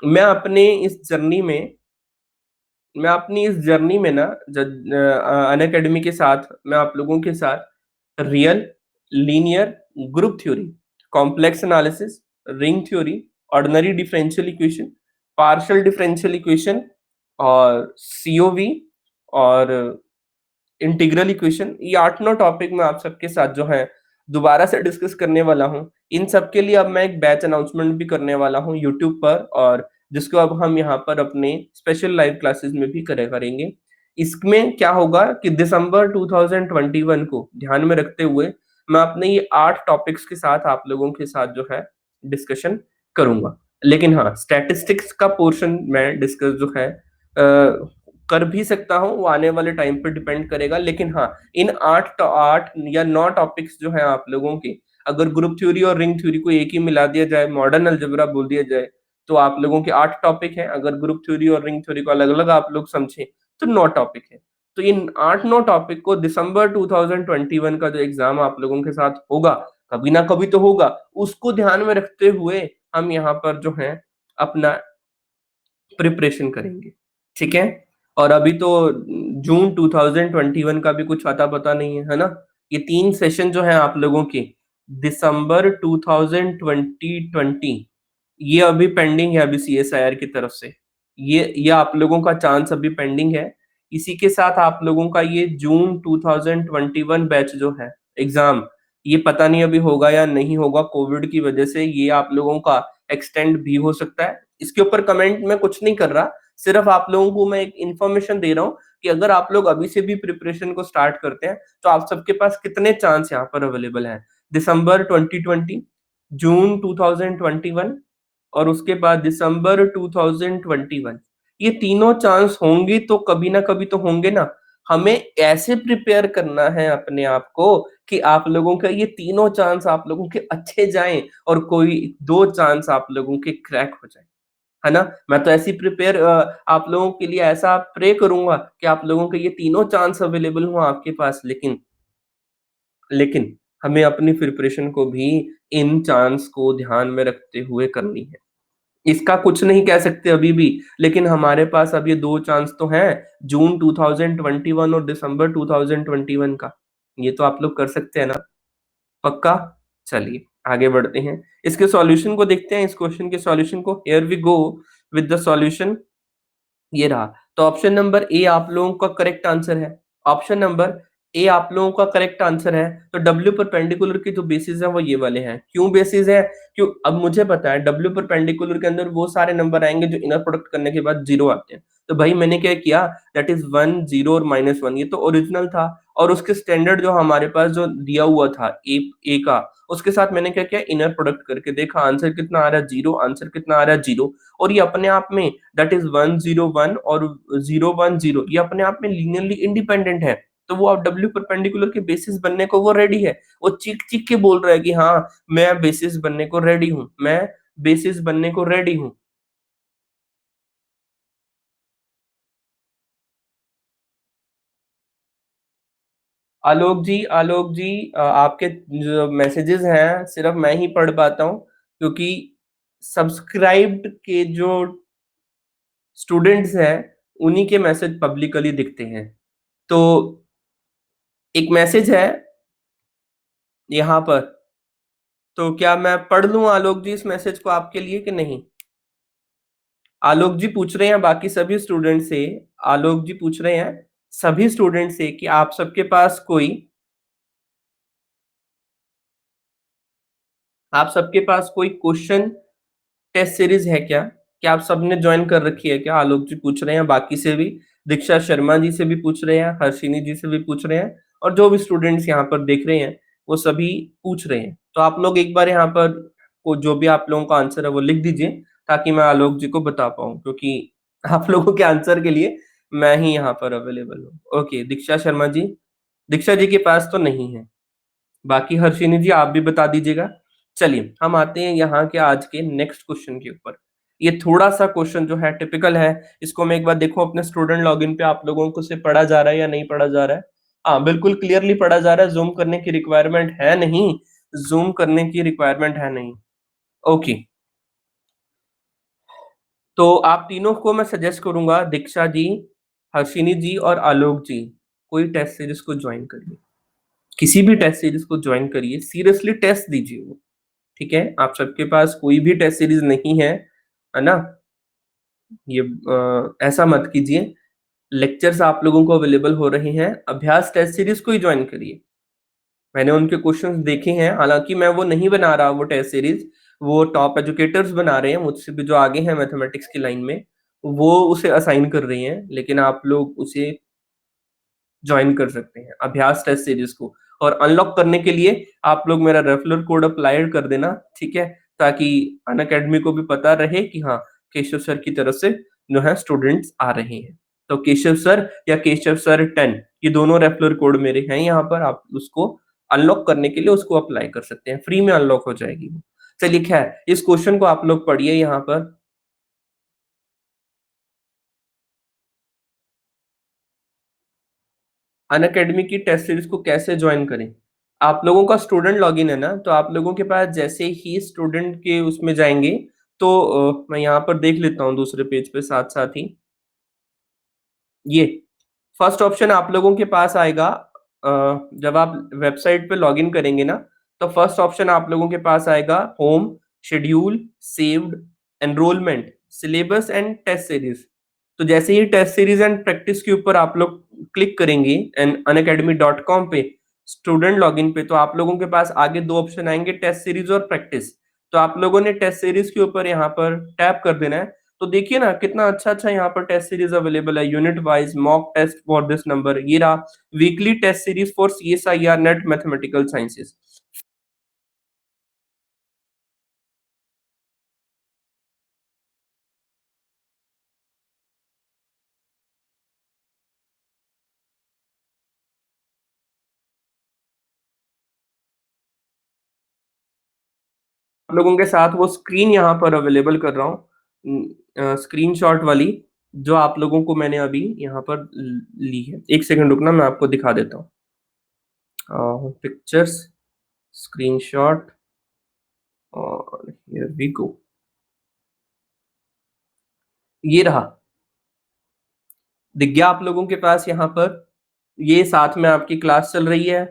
मैं अपने इस जर्नी में मैं अपनी इस जर्नी में ना अनअकैडमी के साथ मैं आप लोगों के साथ real, linear, group theory, complex analysis, ring theory, ordinary differential equation, partial differential equation और सीओवी और इंटीग्रल इक्वेशन, ये 8-9 टॉपिक मैं आप सबके साथ जो है दोबारा से डिस्कस करने वाला हूँ। इन सब के लिए अब मैं एक बैच अनाउंसमेंट भी करने वाला हूँ यूट्यूब पर, और जिसको अब हम यहाँ पर अपने स्पेशल लाइव क्लासेस में भी करे करेंगे। इसमें क्या होगा कि दिसंबर 2021 को ध्यान में रखते हुए मैं अपने ये 8 टॉपिक्स के साथ आप लोगों के साथ जो है डिस्कशन करूँगा। लेकिन हाँ, स्टैटिस्टिक्स का पोर्शन मैं डिस्कस जो है कर भी सकता हूँ, वो आने वाले टाइम पे डिपेंड करेगा। लेकिन हाँ, इन 8 या 9 टॉपिक्स जो हैं आप लोगों के, अगर ग्रुप थ्योरी और रिंग थ्योरी को एक ही मिला दिया जाए, मॉडर्न अलजेब्रा बोल दिया जाए, तो आप लोगों के 8 टॉपिक हैं। अगर ग्रुप थ्योरी और रिंग थ्योरी को अलग-अलग आप लोग समझें, तो 9 टॉपिक हैं। तो इन 8-9 टॉपिक को दिसंबर 2021 का जो एग्ज़ाम आप लोगों के साथ होगा, कभी ना कभी तो होगा, उसको ध्यान में रखते हुए हम यहाँ पर जो है अपना प्रिपरेशन करेंगे, ठीक है? और अभी तो जून 2021 का भी कुछ अता-पता नहीं है ना? ये 3 सेशन जो हैं आप लोगों के, दिसंबर 2020 ये अभी पेंडिंग है अभी सीएसआईआर की तरफ से। ये आप लोगों का चांस अभी पेंडिंग है। इसी के साथ आप लोगों का ये जून 2021 बैच जो है एग्ज़ाम, ये पता नहीं अभी होगा या नहीं होगा, कोविड की वजह से ये आप लोगों का एक्सटेंड भी हो सकता है। इसके ऊपर कमेंट मैं कुछ नहीं कर रहा, सिर्फ आप लोगों को मैं एक इन्फॉर्मेशन दे रहा हूँ कि अगर आप लोग अभी से भी प्रिपरेशन को स्टार्ट करते हैं, तो आप सबके पास कितने चांस यहाँ पर अवेलेबल हैं। दिसंबर 2020, जून 2021 और उसके बाद दिसंबर 2021, ये तीनों चांस होंगे तो कभी ना कभी तो होंगे ना। हमें ऐसे प्रिपेयर करना है अपने आप को कि आप लोगों का ये तीनों चांस आप लोगों के अच्छे जाएँ और कोई 2 चांस आप लोगों के क्रैक हो जाएँ, है ना? मैं तो ऐसी आप लोगों के लिए ऐसा प्रे करूँगा कि आप लोगों के ये तीनों चांस अवेलेबल हों आपके पास, लेकिन हमें अपनी प्रिपरेशन को भी इन चांस को ध्यान में रखते हुए करनी है। इसका कुछ नहीं कह सकते अभी भी, लेकिन हमारे पास अब ये 2 चांस तो हैं, जून 2021 और दिसंबर 2021 का। ये तो आप लोग कर सकते हैं ना? पक्का? चलिए, आगे बढ़ते हैं। इसके सॉल्यूशन को देखते हैं, इस क्वेश्चन के सॉल्यूशन को। Here we go with the solution. ये रहा। तो ऑप्शन नंबर ए आप लोगों का करेक्ट आंसर है। ऑप्शन नंबर ए आप लोगों का करेक्ट आंसर है। तो डब्ल्यू परपेंडिकुलर के जो बेसिस है वो ये वाले हैं। क्यों बेसिस है? क्यों? अब मुझे पता है डब्ल्यू परपेंडिकुलर के अंदर वो सारे नंबर आएंगे जो इनर प्रोडक्ट करने के बाद जीरो आते हैं। तो भाई मैंने क्या किया, दैट इज 1 0 और -1, ये तो ओरिजिनल था। और उसके स्टैंडर्ड जो हमारे पास जो दिया हुआ था ए का, उसके साथ मैंने क्या किया, इनर प्रोडक्ट करके देखा आंसर कितना आ रहा है, जीरो। आंसर कितना आ रहा है, जीरो। और ये अपने आप में दैट इज 1 0 1 और 0 1 0, ये अपने आप में लीनियरली इंडिपेंडेंट है। तो वो अब डब्ल्यू परपेंडिकुलर के बेसिस बनने को वो रेडी है। वो चीख चीख के बोल रहा है कि हाँ, मैं बेसिस बनने को रेडी हूँ, मैं बेसिस बनने को रेडी हूँ। आलोक जी, आपके जो मैसेजेस हैं सिर्फ मैं ही पढ़ पाता हूँ, क्योंकि सब्सक्राइब्ड के जो स्टूडेंट्स हैं उन्हीं के मैसेज पब्लिकली दिखते हैं। तो एक मैसेज है यहाँ पर, तो क्या मैं पढ़ लूं आलोक जी इस मैसेज को आपके लिए कि नहीं? आलोक जी पूछ रहे हैं बाकी सभी स्टूडेंट से, आलोक जी पूछ रहे हैं सभी स्टूडेंट से कि आप सबके पास कोई क्वेश्चन टेस्ट सीरीज है क्या? क्या आप सबने ज्वाइन कर रखी है क्या? आलोक जी पूछ रहे हैं, बाकी से भी दीक्षा शर्मा जी से भी पूछ रहे हैं, हर्षिनी जी से भी पूछ रहे हैं, और जो भी स्टूडेंट्स यहाँ पर देख रहे हैं वो सभी पूछ रहे हैं। तो आप लोग एक बार यहाँ पर को जो भी आप लोगों का आंसर है वो लिख दीजिए, ताकि मैं आलोक जी को बता पाऊँ, क्योंकि आप लोगों के आंसर के लिए मैं ही यहाँ पर अवेलेबल हूँ। ओके, दीक्षा शर्मा जी, दीक्षा जी के पास तो नहीं है। बाकी हर्षिनी जी आप भी बता दीजिएगा। चलिए हम आते हैं यहाँ के आज के नेक्स्ट क्वेश्चन के ऊपर। ये थोड़ा सा क्वेश्चन जो है टिपिकल है, इसको मैं एक बार देखो अपने स्टूडेंट लॉगिन पे आप लोगों को से पढ़ा जा रहा है या नहीं पढ़ा जा रहा है। हाँ, बिल्कुल क्लियरली पढ़ा जा रहा है, जूम करने की रिक्वायरमेंट है नहीं, जूम करने की रिक्वायरमेंट है नहीं। ओके, तो आप तीनों को मैं सजेस्ट करूंगा, दीक्षा जी, हर्षिनी जी और आलोक जी, कोई टेस्ट सीरीज को ज्वाइन करिए, किसी भी टेस्ट सीरीज को ज्वाइन करिए, सीरियसली टेस्ट दीजिए वो। ठीक है, आप सबके पास कोई भी टेस्ट सीरीज नहीं है ना? ये ऐसा मत कीजिए। लेक्चर्स आप लोगों को अवेलेबल हो रहे हैं, अभ्यास टेस्ट सीरीज को ही ज्वाइन करिए। मैंने उनके क्वेश्चंस देखे हैं, हालांकि मैं वो नहीं बना रहा वो टेस्ट सीरीज, वो टॉप एजुकेटर्स बना रहे हैं मुझसे भी जो आगे हैं मैथमेटिक्स की लाइन में, वो उसे असाइन कर रही हैं, लेकिन आप लोग उसे ज्वाइन कर सकते हैं अभ्यास टेस्ट सीरीज को। और अनलॉक करने के लिए आप लोग मेरा रेफरल कोड अप्लाई कर देना, ठीक है, ताकि अनअकैडमी को भी पता रहे कि हाँ, केशव सर की तरफ से जो है स्टूडेंट्स आ रहे हैं। तो केशव सर या केशव सर 10, ये दोनों रेफरल कोड मेरे हैं यहाँ पर, आप उसको अनलॉक करने के लिए उसको अप्लाई कर सकते हैं, फ्री में अनलॉक हो जाएगी वो। चलिए खैर, इस क्वेश्चन को आप लोग पढ़िए यहाँ पर। अनअकैडमी की टेस्ट सीरीज को कैसे ज्वाइन करें? आप लोगों का स्टूडेंट लॉगिन है ना, तो आप लोगों के पास जैसे ही स्टूडेंट के उसमें जाएंगे, तो मैं यहाँ पर देख लेता हूँ दूसरे पेज पे साथ साथ ही। ये फर्स्ट ऑप्शन आप लोगों के पास आएगा, जब आप वेबसाइट पे लॉगिन करेंगे ना, तो फर्स्ट ऑप्शन आप लोगों के पास आएगा home, schedule, saved, enrollment, syllabus and test series. तो जैसे ही टेस्ट सीरीज एंड प्रैक्टिस के ऊपर आप लोग क्लिक करेंगे एंड unacademy.com पे स्टूडेंट लॉगिन पे, तो आप लोगों के पास आगे दो ऑप्शन आएंगे, टेस्ट सीरीज और प्रैक्टिस। तो आप लोगों ने टेस्ट सीरीज के ऊपर यहाँ पर टैप कर देना है। तो देखिए ना कितना अच्छा अच्छा यहाँ पर टेस्ट सीरीज अवेलेबल है, unit wise mock test for this number, ये रहा weekly test series for CSIR NET mathematical sciences. आप लोगों के साथ वो स्क्रीन यहाँ पर अवेलेबल कर रहा हूँ, स्क्रीनशॉट वाली, जो आप लोगों को मैंने अभी यहाँ पर ली है। एक सेकंड रुकना, मैं आपको दिखा देता हूँ। पिक्चर्स, स्क्रीनशॉट, और हियर वी गो, ये रहा, दिख गया आप लोगों के पास यहाँ पर? ये साथ में आपकी क्लास चल रही है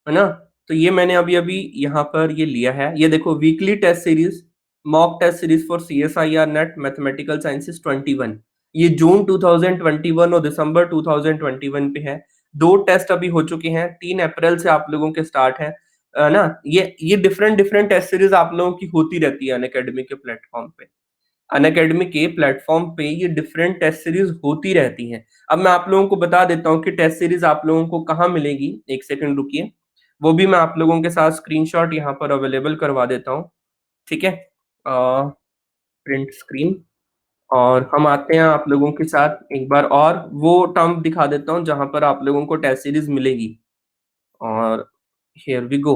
ना? तो ये मैंने अभी अभी यहाँ पर ये लिया है, ये देखो weekly test series, mock test series for CSIR NET mathematical sciences 21, ये जून 2021 और दिसंबर 2021 पे है। 2 टेस्ट अभी हो चुके हैं, 3 अप्रैल से आप लोगों के स्टार्ट है ना? ये डिफरेंट डिफरेंट टेस्ट सीरीज़ आप लोगों की होती रहती है अनअकैडमी के प्लेटफ़ॉर्म पे। अनअकैडमी के प्लेटफ़ॉर्म पे ये डिफरेंट टेस्ट सीरीज़ होती रहती हैं। अब मैं आप लोगों को बता देता हूँ कि टेस्ट सीरीज़ आप लोगों को कहाँ मिलेगी, 1 सेकंड रुकिए। वो भी मैं आप लोगों के साथ स्क्रीनशॉट यहाँ पर अवेलेबल करवा देता हूँ, ठीक है? प्रिंट स्क्रीन और हम आते हैं आप लोगों के साथ एक बार और वो टर्म दिखा देता हूँ जहाँ पर आप लोगों को टेस्ट सीरीज़ मिलेगी और हियर वी गो।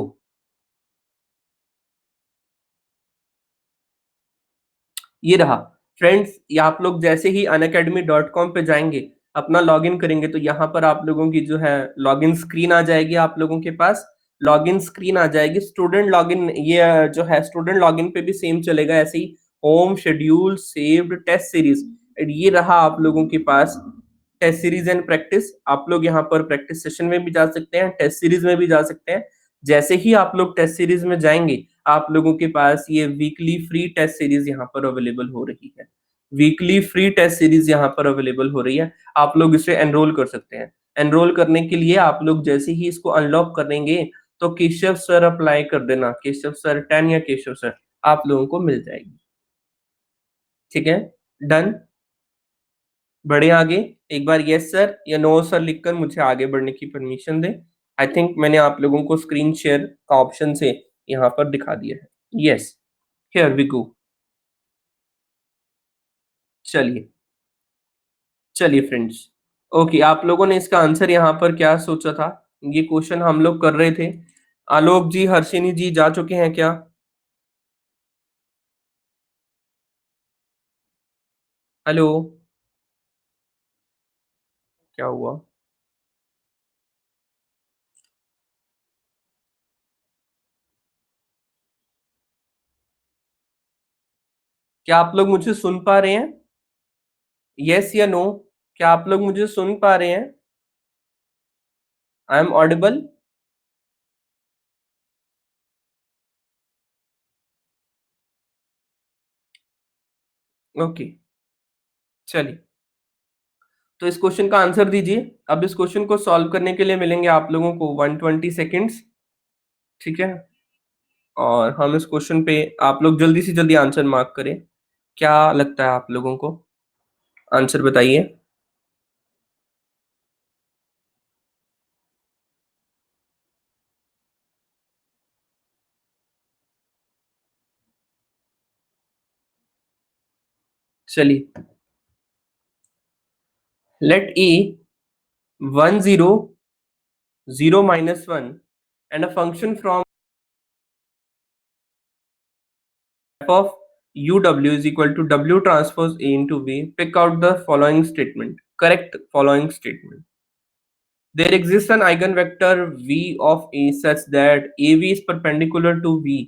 ये रहा। फ्रेंड्स, ये आप लोग जैसे ही unacademy.com पे जाएँगे, अपना लॉगिन करेंगे तो यहाँ पर आप लोगों की जो है लॉगिन स्क्रीन आ जाएगी आप लोगों के पास। लॉगिन स्क्रीन आ जाएगी, स्टूडेंट लॉगिन ये जो है स्टूडेंट लॉगिन पे भी सेम चलेगा ऐसे ही home, schedule, saved, test series ये रहा आप लोगों के पास टेस्ट सीरीज़ एंड प्रैक्टिस। आप लोग यहाँ पर प्रैक्टिस सेशन में भी जा सकते हैं, टेस्ट सीरीज़ में भी जा सकते हैं। जैसे ही आप लोग टेस्ट सीरीज़ में जाएँगे, आप लोगों के पास ये वीकली फ्री टेस्ट सीरीज यहाँ पर अवेलेबल हो रही है। वीकली फ्री टेस्ट सीरीज यहाँ पर अवेलेबल हो रही है। आप लोग इसे एनरोल कर सकते हैं। एनरोल करने के लिए आप लोग जैसे ही इसको अनलॉक करेंगे, तो केशव सर अप्लाई कर देना। केशव सर 10 या केशव सर आप लोगों को मिल जाएगी। ठीक है? डन? बढ़े आगे? एक बार यस सर या नो सर लिखकर मुझे आगे बढ़ने की परमिशन दें। आई थिंक मैंने आप लोगों को स्क्रीन शेयर का ऑप्शन से यहाँ पर दिखा दिया है। Yes, here we go. चलिए, चलिए फ्रेंड्स। ओके, आप लोगों ने इसका आंसर यहाँ पर क्या सोचा था? ये क्वेश्चन हम लोग कर रहे थे। आलोक जी, हर्षिनी जी जा चुके हैं क्या? हेलो, क्या हुआ? क्या आप लोग मुझे सुन पा रहे हैं? यस या नो? क्या आप लोग मुझे सुन पा रहे हैं? I am audible? ओके, चलिए। तो इस क्वेश्चन का आंसर दीजिए। अब इस क्वेश्चन को सॉल्व करने के लिए मिलेंगे आप लोगों को 120 सेकंड्स, ठीक है? और हम इस क्वेश्चन पे आप लोग जल्दी से जल्दी आंसर मार्क करें। क्या लगता है आप लोगों को? आंसर बताइए। चलिए, let A 1 0 0 minus 1 and a function from f of uw is equal to w transpose A into V. Pick out the following statement. Correct following statement. There exists an eigenvector V of A such that AV is perpendicular to V.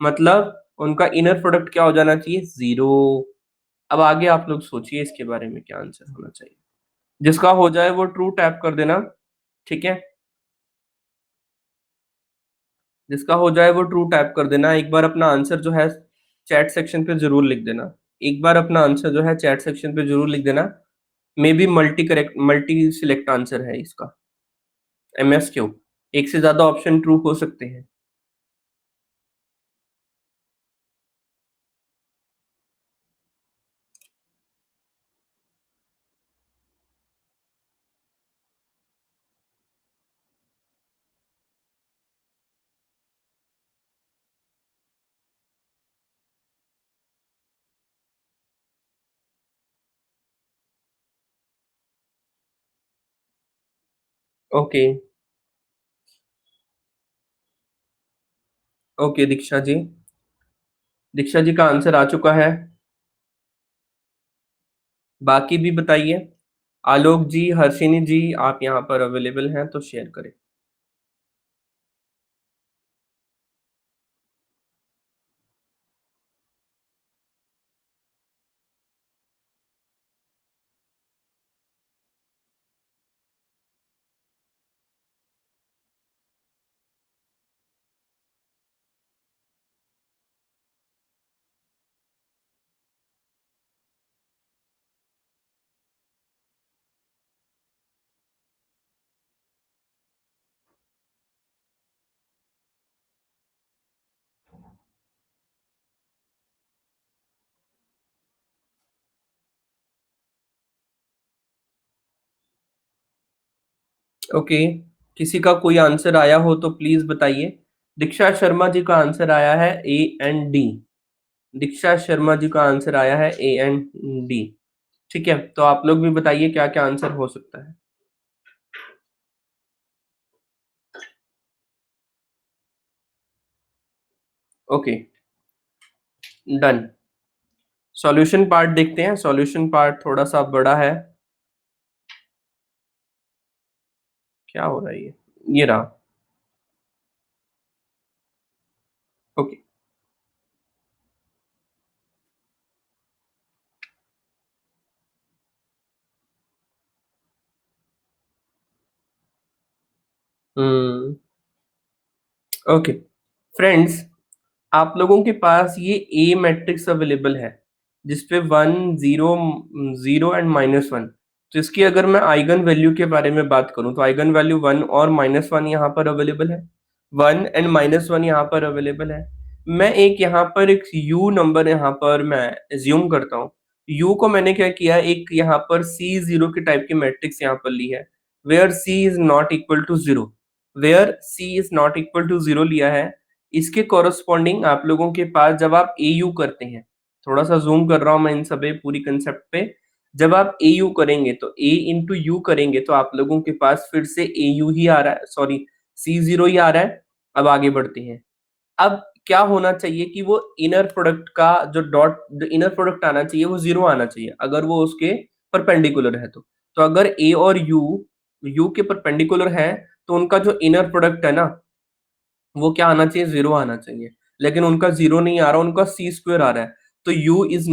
मतलब उनका inner product क्या हो जाना चाहिए? 0। अब आगे आप लोग सोचिए इसके बारे में क्या आंसर होना चाहिए। जिसका हो जाए वो ट्रू टैप कर देना, ठीक है? जिसका हो जाए वो ट्रू टाइप कर देना। एक बार अपना आंसर जो है चैट सेक्शन पे ज़रूर लिख देना। एक बार अपना आंसर जो है चैट सेक्शन पे ज़रूर लिख देना। May be multi select answer है इसका, एमएसक्यू। एक से ज़्यादा ऑप्शन ट्रू हो सकते हैं। Okay, okay Diksha ji. दीक्षा जी का आंसर आ चुका है। बाकी भी बताइए। आलोक जी, हर्षिनी जी आप यहाँ पर अवेलेबल हैं तो शेयर करें। ओके, किसी का कोई आंसर आया हो तो प्लीज़ बताइए। दीक्षा शर्मा जी का आंसर आया है A and D. Diksha Sharma जी का आंसर आया है ए एंड डी। ठीक है, तो आप लोग भी बताइए क्या-क्या आंसर हो सकता है। Okay, done. सॉल्यूशन पार्ट देखते हैं, सॉल्यूशन पार्ट थोड़ा-सा बड़ा है। क्या हो रहा है ये? ये रहा। ओके। हुँ, ओके। फ्रेंड्स, आप लोगों के पास ये ए मैट्रिक्स अवेलेबल है, जिसपे 1, 0, 0 एंड -1। तो इसकी अगर मैं आइगन वैल्यू के बारे में बात करूँ, तो आइगन वैल्यू 1 और -1 यहाँ पर अवेलेबल है। 1 एंड -1 यहाँ पर अवेलेबल है। मैं एक यहाँ पर एक यू नंबर यहाँ पर मैं अज़्यूम करता हूँ। यू को मैंने क्या किया, एक यहाँ पर C0 के टाइप की मैट्रिक्स यहाँ पर ली है, where C is not equal to 0, where C is not equal to 0 लिया है। इसके कॉरस्पॉन्डिंग आप लोगों के पास जब आप एयू करते हैं, थोड़ा-सा ज़ूम कर रहा हूँ मैं इन सभी पूरी कांसेप्ट पे। जब आप एयू करेंगे तो ए इंटू यू करेंगे तो आप लोगों के पास फिर से एयू ही आ रहा है, सॉरी C0 ही आ रहा है। अब आगे बढ़ते हैं। अब क्या होना चाहिए कि वो इनर प्रोडक्ट का जो इनर प्रोडक्ट आना चाहिए वो 0 आना चाहिए, अगर वो उसके परपेंडिकुलर है तो। तो अगर ए और यू के परपेंडिकुलर है, तो उनका जो इनर प्रोडक्ट है ना, वो क्या आना चाहिए, 0 आना चाहिए। लेकिन उनका 0 नहीं आ रहा, उनका सी स्क्वायर आ रहा है। तो U is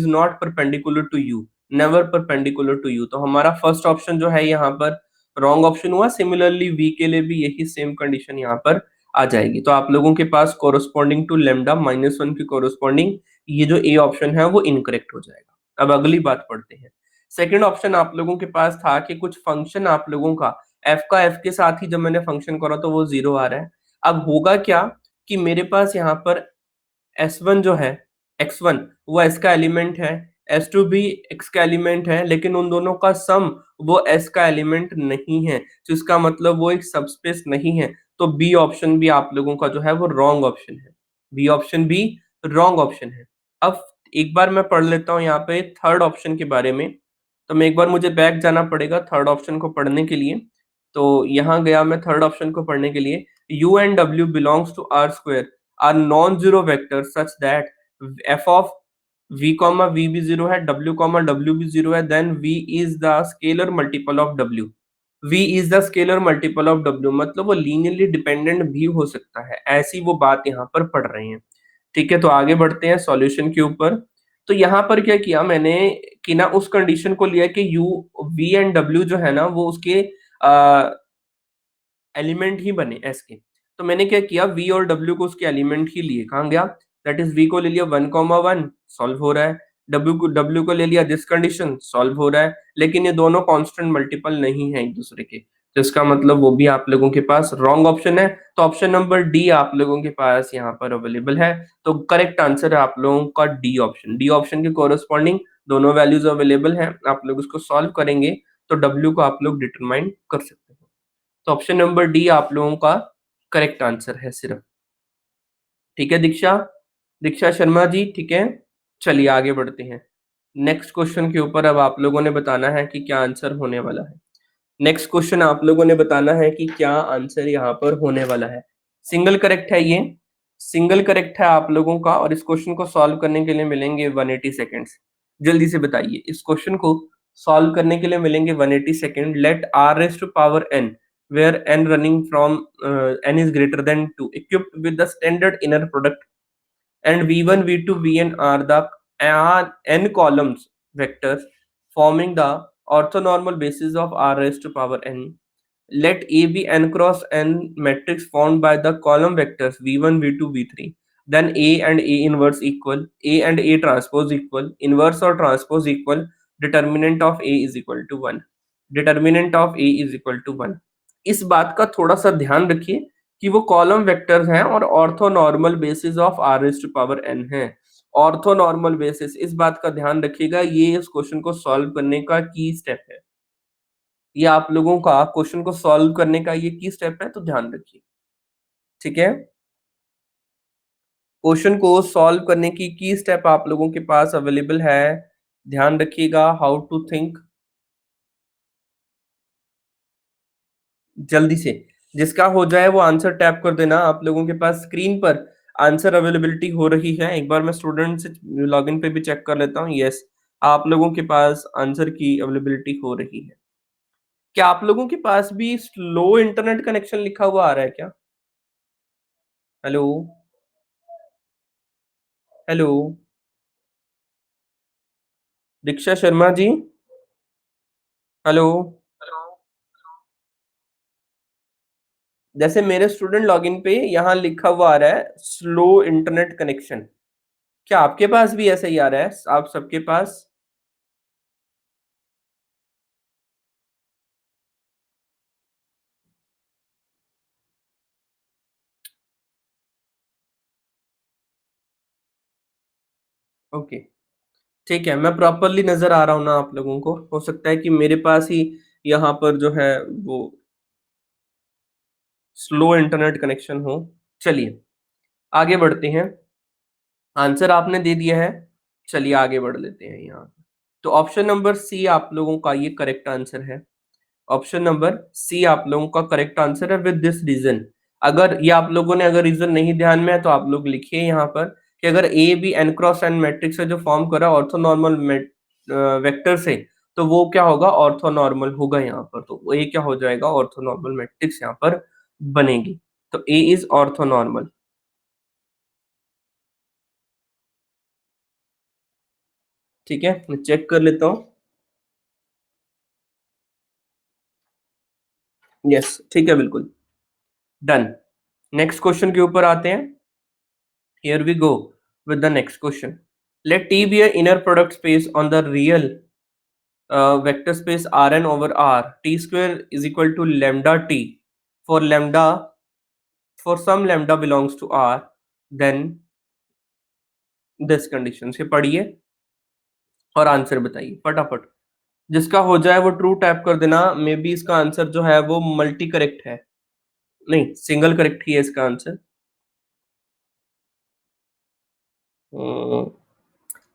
not perpendicular to U, never perpendicular to U. तो हमारा फर्स्ट ऑप्शन जो है यहाँ पर रॉन्ग ऑप्शन हुआ। सिमिलरली वी के लिए भी यही सेम कंडीशन यहाँ पर आ जाएगी। तो आप लोगों के पास कोरोस्पॉन्डिंग टू लेमडा -1 की कोरोस्पॉन्डिंग ये जो ए ऑप्शन है वो इनकरेक्ट हो जाएगा। अब अगली बात पढ़ते हैं। सेकंड ऑप्शन आप लोगों के पास था कि कुछ फंक्शन आप लोगों का एफ के साथ ही जब मैंने फंक्शन करा तो वो 0 आ रहा है। अब होगा क्या कि मेरे पास यहाँ पर S1 जो है, x1 वो S का एलिमेंट है, S2 भी X का एलिमेंट है, लेकिन उन दोनों का सम वो S का एलिमेंट नहीं है। तो इसका मतलब वो एक सबस्पेस नहीं है। तो बी ऑप्शन भी आप लोगों का जो है वो रॉन्ग ऑप्शन है। बी ऑप्शन भी रॉन्ग ऑप्शन है। अब एक बार मैं पढ़ लेता हूँ यहाँ पे थर्ड ऑप्शन के बारे में। तो मैं एक बार मुझे बैक जाना पड़ेगा थर्ड ऑप्शन को पढ़ने के लिए। तो यहाँ गया मैं थर्ड ऑप्शन को पढ़ने के लिए। U and W belongs to R square are non-zero vectors such that f of v comma v भी 0 है, w comma w भी 0 है, then v is the scalar multiple of w। v is the scalar multiple of w मतलब वो linearly dependent भी हो सकता है, ऐसी वो बात यहाँ पर पढ़ रहे हैं। ठीक है, तो आगे बढ़ते हैं सॉल्यूशन के ऊपर। तो यहाँ पर क्या किया मैंने कि ना उस कंडीशन को लिया कि u v एंड w जो है ना वो उसके एलिमेंट ही बने एस के। तो मैंने क्या किया, वी और डब्ल्यू को उसके एलिमेंट ही लिए। कहाँ गया, दैट इज वी को ले लिया 1,1 सॉल्व हो रहा है, डब्ल्यू को ले लिया दिस कंडीशन सॉल्व हो रहा है। लेकिन ये दोनों कांस्टेंट मल्टीपल नहीं है एक दूसरे के, तो इसका मतलब वो भी आप लोगों के पास रॉन्ग ऑप्शन है। तो ऑप्शन नंबर डी आप लोगों के पास यहाँ पर अवेलेबल है। तो करेक्ट आंसर है आप लोगों का डी ऑप्शन। डी ऑप्शन के कोरस्पॉन्डिंग दोनों वैल्यूज अवेलेबल हैं, आप लोग उसको सॉल्व करेंगे तो डब्ल्यू को आप लोग डिटरमाइन कर सकते हैं। तो ऑप्शन नंबर डी आप लोगों का करेक्ट आंसर है सिर्फ। ठीक है दीक्षा, दीक्षा शर्मा जी, ठीक है। चलिए आगे बढ़ते हैं। नेक्स्ट क्वेश्चन के ऊपर अब आप लोगों ने बताना है कि क्या आंसर होने वाला है। नेक्स्ट क्वेश्चन आप लोगों ने बताना है कि क्या आंसर यहाँ पर होने वाला है। सिंगल करेक्ट है ये, सिंगल करेक्ट है आप लोगों का, और इस क्वेश्चन को सॉल्व करने के लिए मिलेंगे 180 सेकेंड्स। जल्दी से बताइए, इस क्वेश्चन को सॉल्व करने के लिए मिलेंगे 180 second. Let r raise to power n where n running from n is greater than 2 equipped with the standard inner product and v1 v2 vn are n columns vectors forming the orthonormal basis of r raised to power n. Let A be n cross n matrix formed by the column vectors v1 v2 v3. Then A and A inverse equal, A and A transpose equal, inverse or transpose equal, determinant of A is equal to 1, determinant of A is equal to 1। इस बात का थोड़ा सा ध्यान रखिए कि वो column vectors हैं और orthonormal basis of r raise to power n है। ऑर्थोनॉर्मल बेसिस, इस बात का ध्यान रखिएगा, ये इस क्वेश्चन को सॉल्व करने का की स्टेप है। ये आप लोगों का क्वेश्चन को सॉल्व करने का ये की स्टेप है, तो ध्यान रखिए। ठीक है, क्वेश्चन को सॉल्व करने की स्टेप आप लोगों के पास अवेलेबल है। ध्यान रखिएगा, हाउ टू थिंक, जल्दी से जिसका हो जाए वो आंसर टैप कर देना। आप लोगों के पास स्क्रीन पर आंसर अवेलेबिलिटी हो रही है, एक बार मैं स्टूडेंट से लॉगिन पे भी चेक कर लेता हूँ। यस, आप लोगों के पास आंसर की अवेलेबिलिटी हो रही है। क्या आप लोगों के पास भी स्लो इंटरनेट कनेक्शन लिखा हुआ आ रहा है क्या? हेलो, हेलो, दीक्षा शर्मा जी, हेलो। जैसे मेरे स्टूडेंट लॉगिन पे यहाँ लिखा हुआ आ रहा है स्लो इंटरनेट कनेक्शन। क्या आपके पास भी ऐसा ही आ रहा है, आप सबके पास? ओके, ठीक है, मैं प्रॉपरली नजर आ रहा हूँ ना आप लोगों को? हो सकता है कि मेरे पास ही यहाँ पर जो है वो स्लो इंटरनेट कनेक्शन हो। चलिए आगे बढ़ते हैं, आंसर आपने दे दिया है। चलिए आगे बढ़ लेते हैं यहाँ। तो ऑप्शन नंबर सी आप लोगों का ये करेक्ट आंसर है। ऑप्शन नंबर सी आप लोगों का करेक्ट आंसर है, विद दिस रीजन। अगर ये आप लोगों ने अगर रीजन नहीं ध्यान में है तो आप लोग लिखिए यहाँ पर कि अगर A be N cross N matrix है जो फॉर्म करा ऑर्थोनॉर्मल वेक्टर से, तो वो क्या होगा, ऑर्थोनॉर्मल होगा यहाँ पर। तो ए क्या हो जाएगा, ऑर्थोनॉर्मल मैट्रिक्स यहाँ पर बनेगी। तो ए इज ऑर्थोनॉर्मल। ठीक है, मैं चेक कर लेता हूँ। यस, ठीक है, बिल्कुल डन। नेक्स्ट क्वेश्चन के ऊपर आते हैं। Here we go with the next question. Let T be an inner product space on the real vector space Rn over R. T square is equal to lambda T. For lambda, for some lambda belongs to R, then this condition से पढ़िए और answer बताइए फटाफट। जिसका हो जाए वो true tap कर देना। मे बी इसका आंसर जो है वो मल्टी करेक्ट है, नहीं सिंगल करेक्ट ही है इसका आंसर। हम्म,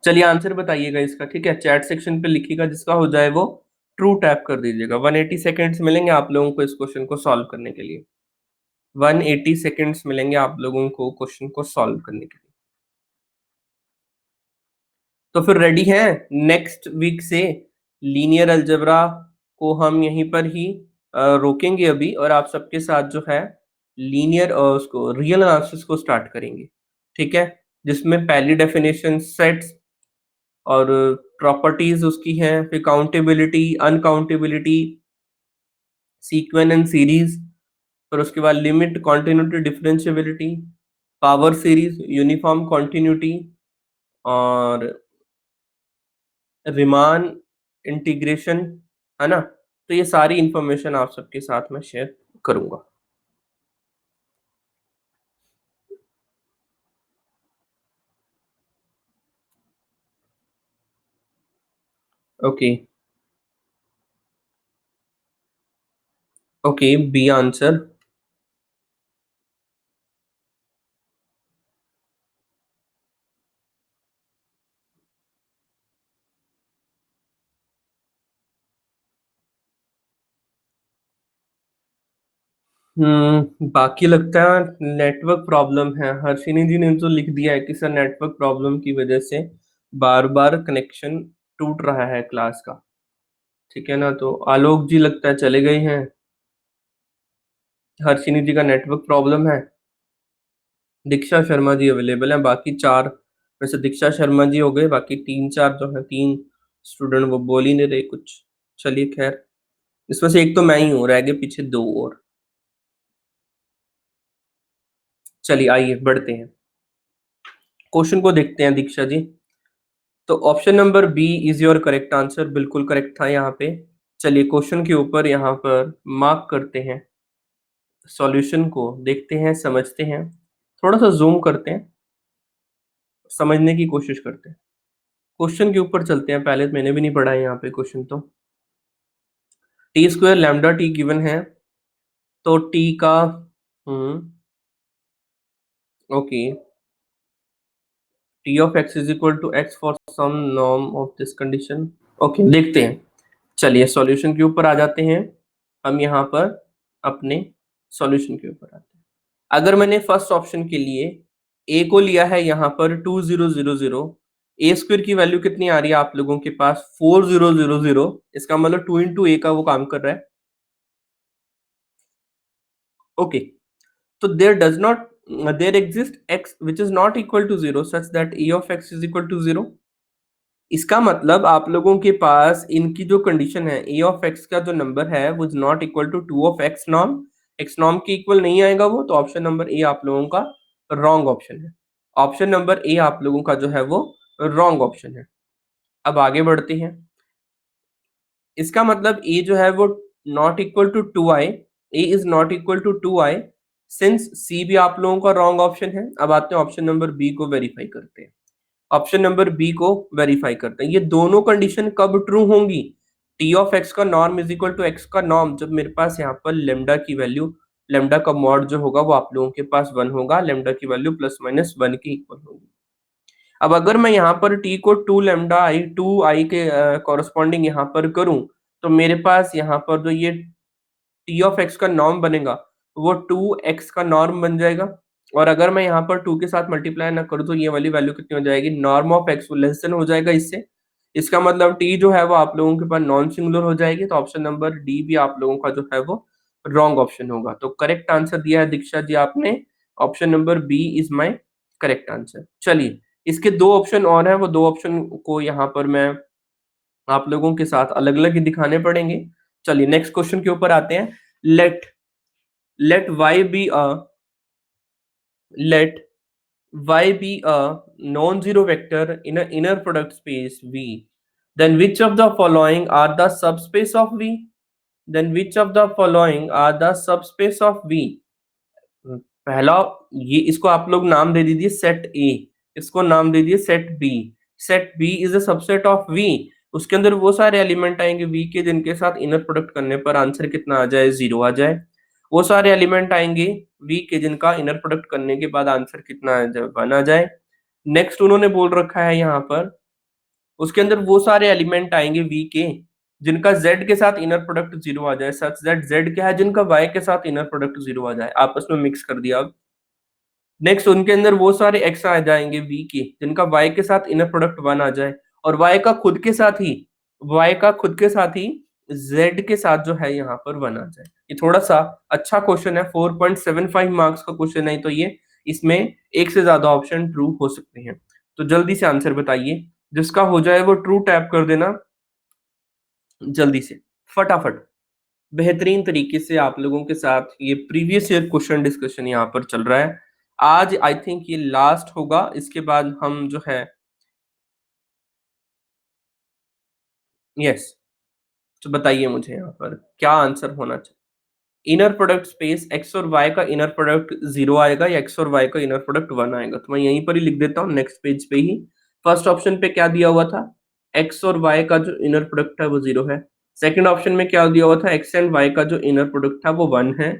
चलिए आंसर बताइएगा इसका। ठीक है, चैट सेक्शन पे लिखिएगा, जिसका हो जाए वो ट्रू टैप कर दीजिएगा। 180 सेकेंड्स मिलेंगे आप लोगों को इस क्वेश्चन को सॉल्व करने के लिए। 180 सेकेंड्स मिलेंगे आप लोगों को क्वेश्चन को सॉल्व करने के लिए। तो फिर रेडी हैं? नेक्स्ट वीक से लीनियर अलजेब्रा को हम यहीं पर ही रोकेंगे अभी, और आप सबके साथ जो है लीनियर उसको रियल एनालिसिस को स्टार्ट करेंगे। ठीक है, जिसमें पहली डेफिनेशन सेट्स और प्रॉपर्टीज उसकी हैं, फिर काउंटेबिलिटी, अनकाउंटेबिलिटी, सीक्वेंस एंड सीरीज, फिर उसके बाद limit, continuity, differentiability, power series, uniform continuity, और रिमान इंटीग्रेशन, है ना? तो ये सारी इंफॉर्मेशन आप सबके साथ में शेयर करूंगा। Okay, okay, B answer. बाकी लगता है नेटवर्क प्रॉब्लम है। हर्षिनी जी ने तो लिख दिया है कि सर नेटवर्क प्रॉब्लम की वजह से बार बार कनेक्शन टूट रहा है क्लास का। ठीक है ना, तो आलोक जी लगता है चले गए हैं। हर्षिनी जी का नेटवर्क प्रॉब्लम है। दीक्षा शर्मा जी अवेलेबल हैं, बाकी चार में से दीक्षा शर्मा जी हो गए, बाकी तीन चार जो है, तीन स्टूडेंट वो बोल ही नहीं रहे कुछ। चलिए खैर, इसमें से एक तो मैं ही हूँ, रह गए पीछे दो और। चलिए आइए बढ़ते हैं, क्वेश्चन को देखते हैं दीक्षा जी। तो option number B is your correct answer, बिल्कुल करेक्ट था यहाँ पे। चलिए क्वेश्चन के ऊपर यहाँ पर मार्क करते हैं, सॉल्यूशन को देखते हैं, समझते हैं, थोड़ा सा जूम करते हैं, समझने की कोशिश करते हैं। क्वेश्चन के ऊपर चलते हैं, पहले मैंने भी नहीं पढ़ा है यहाँ पे क्वेश्चन तो। T square lambda T given है, तो टी का okay, T of X is equal to X for some norm of this condition. Okay, देखते हैं। चलिए सॉल्यूशन के ऊपर आ जाते हैं। हम यहाँ पर अपने सॉल्यूशन के ऊपर आते हैं। अगर मैंने फर्स्ट ऑप्शन के लिए ए को लिया है यहाँ पर 2000, ए स्क्वायर की वैल्यू कितनी आ रही है आप लोगों के पास 4000, इसका मतलब 2 इंटू ए का वो काम कर रहा है। ओके, तो there exist X which is not equal to zero such that A of X is equal to zero. इसका मतलब आप लोगों के पास इनकी जो कंडीशन है, ए ऑफ एक्स का जो नंबर है वो is not equal to two of X norm के इक्वल नहीं आएगा वो, तो ऑप्शन नंबर ए आप लोगों का रॉन्ग ऑप्शन है। ऑप्शन नंबर ए आप लोगों का जो है वो रॉन्ग ऑप्शन है। अब आगे बढ़ते हैं। इसका मतलब ए जो है वो not equal to two I, A is not equal to two I, since C भी आप लोगों का रॉन्ग ऑप्शन है। अब आते हैं ऑप्शन नंबर बी को वेरीफाई करते हैं। ऑप्शन नंबर बी को वेरीफाई करते हैं। ये दोनों कंडीशन कब ट्रू होंगी? टी ऑफ एक्स का norm is equal to X का नॉर्म, जब मेरे पास यहाँ पर लेमडा की वैल्यू, लेमडा का मॉड जो होगा वो आप लोगों के पास 1 होगा, लेमडा की वैल्यू प्लस माइनस 1 के इक्वल होगी। अब अगर मैं यहाँ पर टी को 2 के कॉरस्पॉन्डिंग यहाँ पर करूं, तो मेरे पास यहाँ पर जो ये टी ऑफ एक्स का नॉर्म बनेगा वो 2x का नॉर्म बन जाएगा। और अगर मैं यहाँ पर 2 के साथ मल्टीप्लाई ना करूँ तो ये वाली वैल्यू कितनी हो जाएगी, norm of x less than हो जाएगा इससे। इसका मतलब टी जो है वो आप लोगों के पास नॉन सिंगुलर हो जाएगी, तो ऑप्शन नंबर डी भी आप लोगों का जो है वो रॉन्ग ऑप्शन होगा। तो करेक्ट आंसर दिया है दीक्षा जी आपने, option number B is my correct answer. चलिए, इसके दो ऑप्शन और हैं, वो दो ऑप्शन को यहाँ पर मैं आप लोगों के साथ अलग अलग ही दिखाने पड़ेंगे। चलिए नेक्स्ट क्वेश्चन के ऊपर आते हैं। Let let y be a let y be a non-zero vector in an inner product space V, then which of the following are the subspace of V? Then which of the following are the subspace of V? पहला, ये इसको आप लोग नाम दे दीजिए set ए, इसको नाम दे दीजिए set B. Set B is a subset of V, उसके अंदर वो सारे एलिमेंट आएंगे वी के जिनके साथ इनर प्रोडक्ट करने पर आंसर कितना आ जाए, 0 आ जाए। वो सारे एलिमेंट आएंगे वी के जिनका इनर प्रोडक्ट करने के बाद आंसर कितना आ जाए, 1 आ जाए। नेक्स्ट उन्होंने बोल रखा है यहाँ पर, उसके अंदर वो सारे एलिमेंट आएंगे वी के जिनका z के साथ इनर प्रोडक्ट 0 आ जाए, सच दैट z क्या है, जिनका y के साथ इनर प्रोडक्ट 0 आ जाए, आपस में मिक्स कर दिया। अब नेक्स्ट उनके अंदर वो सारे एक्स आ जाएंगे वी के जिनका y के साथ इनर प्रोडक्ट 1 आ जाए, और y का खुद के साथ ही z के साथ जो है यहाँ पर 1 आ जाए। ये थोड़ा सा अच्छा क्वेश्चन है, 4.75 मार्क्स का क्वेश्चन है, तो ये इसमें एक से ज्यादा ऑप्शन ट्रू हो सकते हैं। तो जल्दी से आंसर बताइए, जिसका हो जाए वो ट्रू टैप कर देना जल्दी से, फटाफट। बेहतरीन तरीके से आप लोगों के साथ ये प्रीवियस ईयर क्वेश्चन डिस्कशन यहाँ पर चल रहा है। आज आई थिंक ये लास्ट होगा, इसके बाद हम जो है, यस, तो बताइए मुझे यहाँ पर क्या आंसर होना चाहिए। इनर प्रोडक्ट स्पेस एक्स और वाई का इनर प्रोडक्ट 0 आएगा या एक्स और वाई का इनर प्रोडक्ट 1 आएगा, तो मैं यहीं पर ही लिख देता हूँ नेक्स्ट पेज पे ही। फर्स्ट ऑप्शन पे क्या दिया हुआ था, एक्स और वाई का जो इनर प्रोडक्ट है वो 0 है। सेकंड ऑप्शन में क्या दिया हुआ था, एक्स एंड वाई का जो इनर प्रोडक्ट था वो 1 है,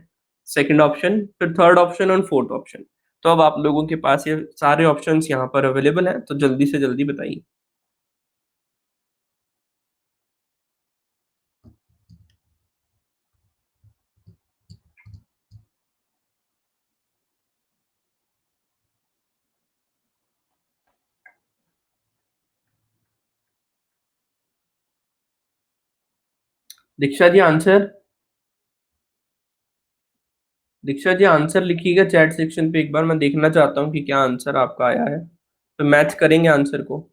सेकंड ऑप्शन। फिर थर्ड ऑप्शन और फोर्थ ऑप्शन। तो अब आप लोगों के पास ये सारे ऑप्शंस यहाँ पर अवेलेबल हैं, तो जल्दी से जल्दी बताइए। दीक्षा जी आंसर, दीक्षा जी आंसर लिखिएगा चैट सेक्शन पे, एक बार मैं देखना चाहता हूँ कि क्या आंसर आपका आया है, तो मैच करेंगे आंसर को।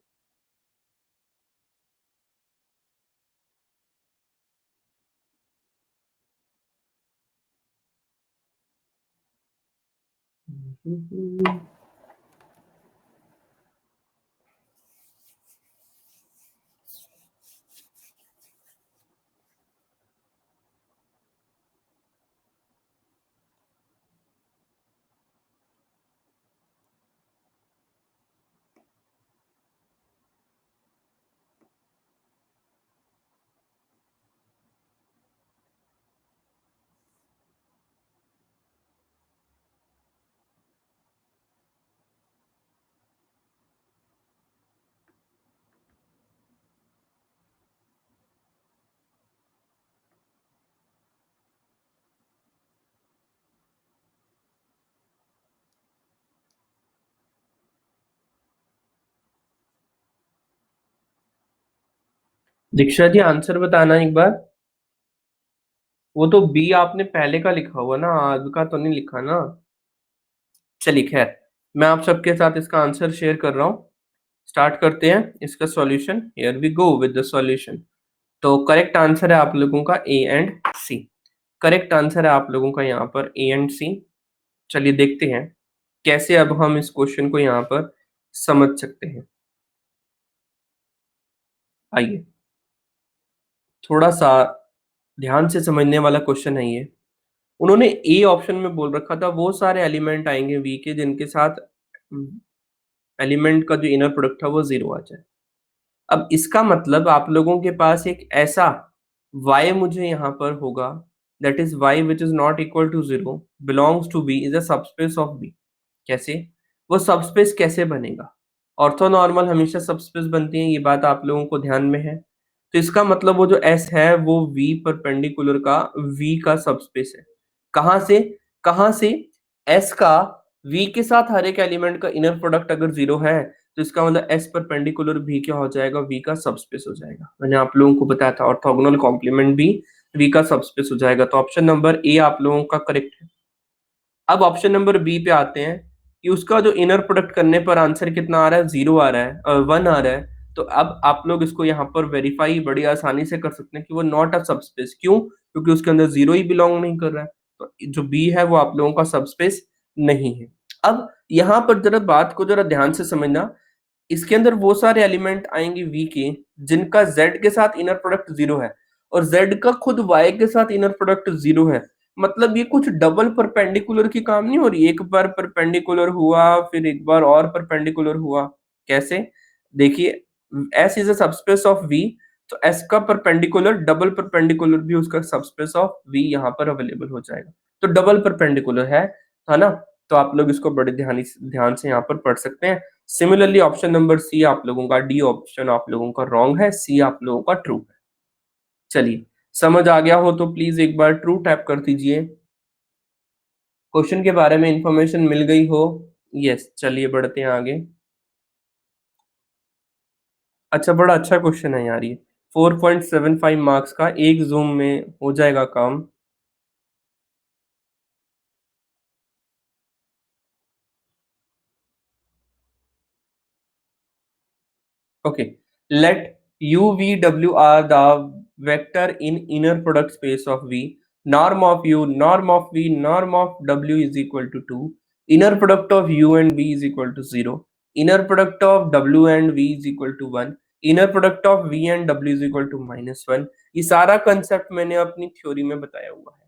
दीक्षा जी आंसर बताना एक बार। वो तो बी आपने पहले का लिखा हुआ ना, आज का तो नहीं लिखा ना। चलिए खैर, मैं आप सबके साथ इसका आंसर शेयर कर रहा हूँ। स्टार्ट करते हैं इसका solution. Here we go with the solution. तो करेक्ट आंसर है आप लोगों का A and C. Correct answer है आप लोगों का यहाँ पर ए एंड सी। चलिए देखते हैं कैसे अब हम इस क्वेश्चन को यहाँ पर समझ सकते हैं। आइए, थोड़ा सा ध्यान से समझने वाला क्वेश्चन है ये। उन्होंने ए ऑप्शन में बोल रखा था वो सारे एलिमेंट आएंगे वी के जिनके साथ एलिमेंट का जो इनर प्रोडक्ट था वो जीरो आ जाए। अब इसका मतलब आप लोगों के पास एक ऐसा y मुझे यहाँ पर होगा, that is y which is not equal to zero belongs to b is a subspace of b। कैसे? वो सबस्पेस कैसे बनेगा? ऑर्थोनॉर्मल हमेशा सबस्पेस बनती है, ये बात आप लोगों को ध्यान में है। तो इसका मतलब वो जो S है वो V परपेंडिकुलर का V का सबस्पेस है। कहाँ से? कहाँ से? S का V के साथ हर एक एलिमेंट का इनर प्रोडक्ट अगर जीरो है तो इसका मतलब S परपेंडिकुलर V क्या हो जाएगा? V का सबस्पेस हो जाएगा। मैंने आप लोगों को बताया था ऑर्थोगोनल कॉम्प्लीमेंट भी V का सबस्पेस हो जाएगा। तो ऑप्शन नंबर ए आप लोगों का करेक्ट है। अब ऑप्शन नंबर बी पे आते हैं कि उसका जो इनर प्रोडक्ट करने पर आंसर कितना आ रहा है? जीरो आ रहा है और वन आ रहा है। तो अब आप लोग इसको यहाँ पर वेरीफाई बड़ी आसानी से कर सकते हैं कि वो नॉट अ सबस्पेस। क्यों? क्योंकि उसके अंदर जीरो ही बिलोंग नहीं कर रहा है। तो जो बी है वो आप लोगों का सबस्पेस नहीं है। अब यहाँ पर जरा बात को जरा ध्यान से समझना। इसके अंदर वो सारे एलिमेंट आएंगे वी के जिनका जेड के साथ इनर प्रोडक्ट जीरो है और जेड का खुद वाई के साथ इनर प्रोडक्ट जीरो है। मतलब ये कुछ डबल परपेंडिकुलर की काम नहीं हो रही, एक बार परपेंडिकुलर हुआ फिर एक बार और परपेंडिकुलर हुआ। कैसे? देखिए, S is a subspace of V, तो एस का परपेंडिकुलर डबल परपेंडिकुलर भी उसका सबस्पेस ऑफ वी यहाँ पर अवेलेबल हो जाएगा। तो डबल परपेंडिकुलर है ना? तो आप लोग इसको बड़े ध्यान से यहाँ पर पढ़ सकते हैं। सिमिलरली ऑप्शन नंबर सी आप लोगों का, डी ऑप्शन आप लोगों का रॉन्ग है, सी आप लोगों का ट्रू है। चलिए, समझ आ गया हो तो प्लीज एक बार ट्रू टैप कर दीजिए। क्वेश्चन के बारे में इंफॉर्मेशन मिल गई हो? यस, चलिए बढ़ते हैं आगे। अच्छा, बड़ा अच्छा क्वेश्चन है यार ये। 4.75 मार्क्स का, एक जूम में हो जाएगा काम। Okay. Let U, V, W are the vector in inner product space of V. Norm of U, norm of V, norm of W is equal to 2. Inner product of U and V is equal to 0. Inner product of W and V is equal to 1. Inner product of V and W is equal to -1. ये सारा concept मैंने अपनी theory में बताया हुआ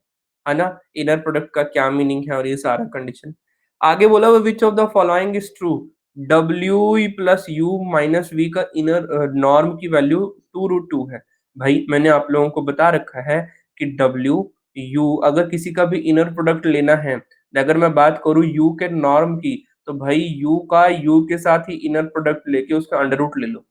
है ना? Inner product का क्या मीनिंग है और ये सारा कंडीशन। आगे बोला वो which of the following is true. W plus U minus V का इनर नॉर्म की वैल्यू 2√2 है। भाई मैंने आप लोगों को बता रखा है कि डब्ल्यू यू अगर किसी का भी इनर प्रोडक्ट लेना है, अगर मैं बात करूं यू के नॉर्म की, तो भाई यू का यू के साथ ही इनर प्रोडक्ट लेके उसका अंडर रूट ले लो।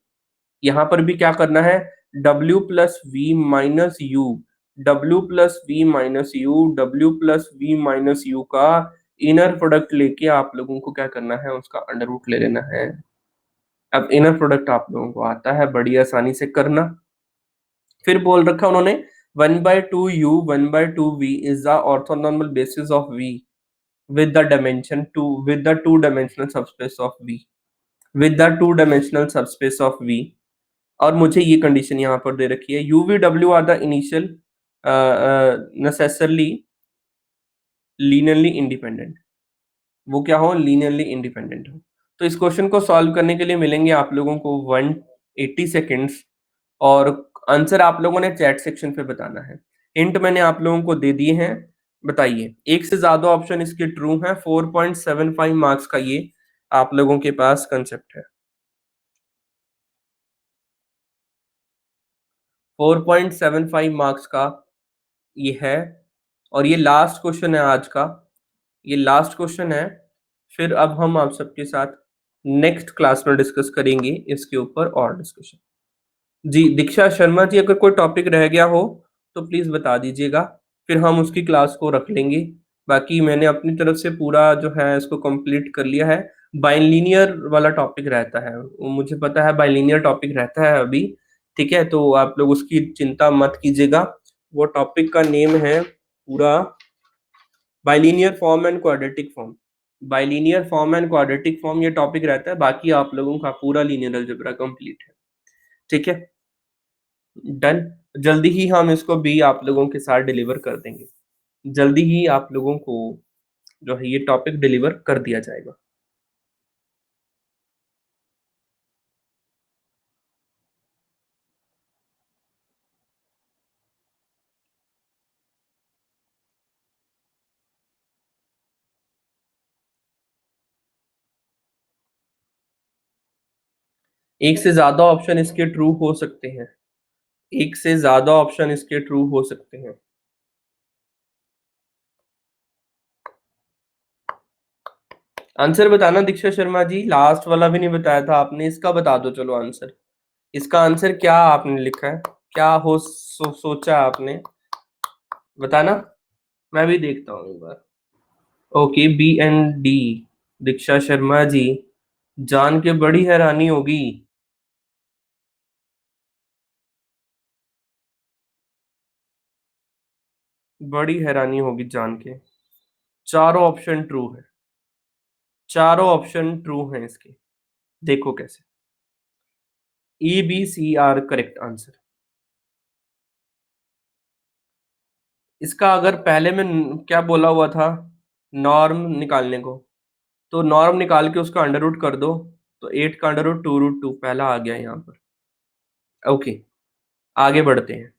यहाँ पर भी क्या करना है? W plus V minus U, W plus V minus U, W plus V minus U का इनर प्रोडक्ट लेके आप लोगों को क्या करना है? उसका अंडर रूट ले लेना है। अब इनर प्रोडक्ट आप लोगों को आता है बड़ी आसानी से करना। फिर बोल रखा उन्होंने 1/2 u 1/2v is the orthonormal basis of v with the dimension 2 with the two dimensional subspace of v with the two dimensional subspace of v। और मुझे ये कंडीशन यहाँ पर दे रखी है, you V W R the initial necessarily linearly independent. वो क्या हो? लीनियरली इंडिपेंडेंट हो। तो इस क्वेश्चन को सॉल्व करने के लिए मिलेंगे आप लोगों को 180 सेकेंड्स और आंसर आप लोगों ने चैट सेक्शन पे बताना है। हिंट मैंने आप लोगों को दे दिए हैं। बताइए, एक से ज्यादा ऑप्शन इसके ट्रू हैं। 4.75 मार्क्स का ये आप लोगों के पास कंसेप्ट है। 4.75 मार्क्स का ये है और ये लास्ट क्वेश्चन है आज का। ये लास्ट क्वेश्चन है। फिर अब हम आप सबके साथ नेक्स्ट क्लास में डिस्कस करेंगे इसके ऊपर और डिस्कशन। जी दीक्षा शर्मा जी, अगर कोई टॉपिक रह गया हो तो प्लीज बता दीजिएगा, फिर हम उसकी क्लास को रख लेंगे। बाकी मैंने अपनी तरफ से पूरा जो है इसको कंप्लीट कर लिया है। बाइलिनियर वाला टॉपिक रहता है, वो मुझे पता है बाइलिनियर टॉपिक रहता है अभी। ठीक है? तो आप लोग उसकी चिंता मत कीजिएगा। वो टॉपिक का नेम है पूरा bilinear form and quadratic form. Bilinear form and quadratic form ये टॉपिक रहता है, बाकी आप लोगों का पूरा लीनियर अलजेब्रा कंप्लीट है। ठीक है? डन। जल्दी ही हम इसको भी आप लोगों के साथ डिलीवर कर देंगे। जल्दी ही आप लोगों को जो है ये टॉपिक डिलीवर कर दिया जाएगा। एक से ज्यादा ऑप्शन इसके ट्रू हो सकते हैं। एक से ज्यादा ऑप्शन इसके ट्रू हो सकते हैं। आंसर बताना दीक्षा शर्मा जी, लास्ट वाला भी नहीं बताया था आपने, इसका बता दो चलो आंसर। इसका आंसर क्या आपने लिखा है, क्या हो सोचा आपने, बताना। मैं भी देखता हूँ एक बार। Okay, B and D. Diksha Sharma ji, जान के बड़ी हैरानी होगी। बड़ी हैरानी होगी जान के। चारों ऑप्शन ट्रू है। चारों ऑप्शन ट्रू हैं इसके। देखो कैसे। A B C are correct answer. इसका अगर पहले में क्या बोला हुआ था, नॉर्म निकालने को, तो नॉर्म निकाल के उसका अंडर रूट कर दो, तो 8 का अंडर रूट 2 रूट 2 पहला आ गया यहाँ पर। ओके, आगे बढ़ते हैं।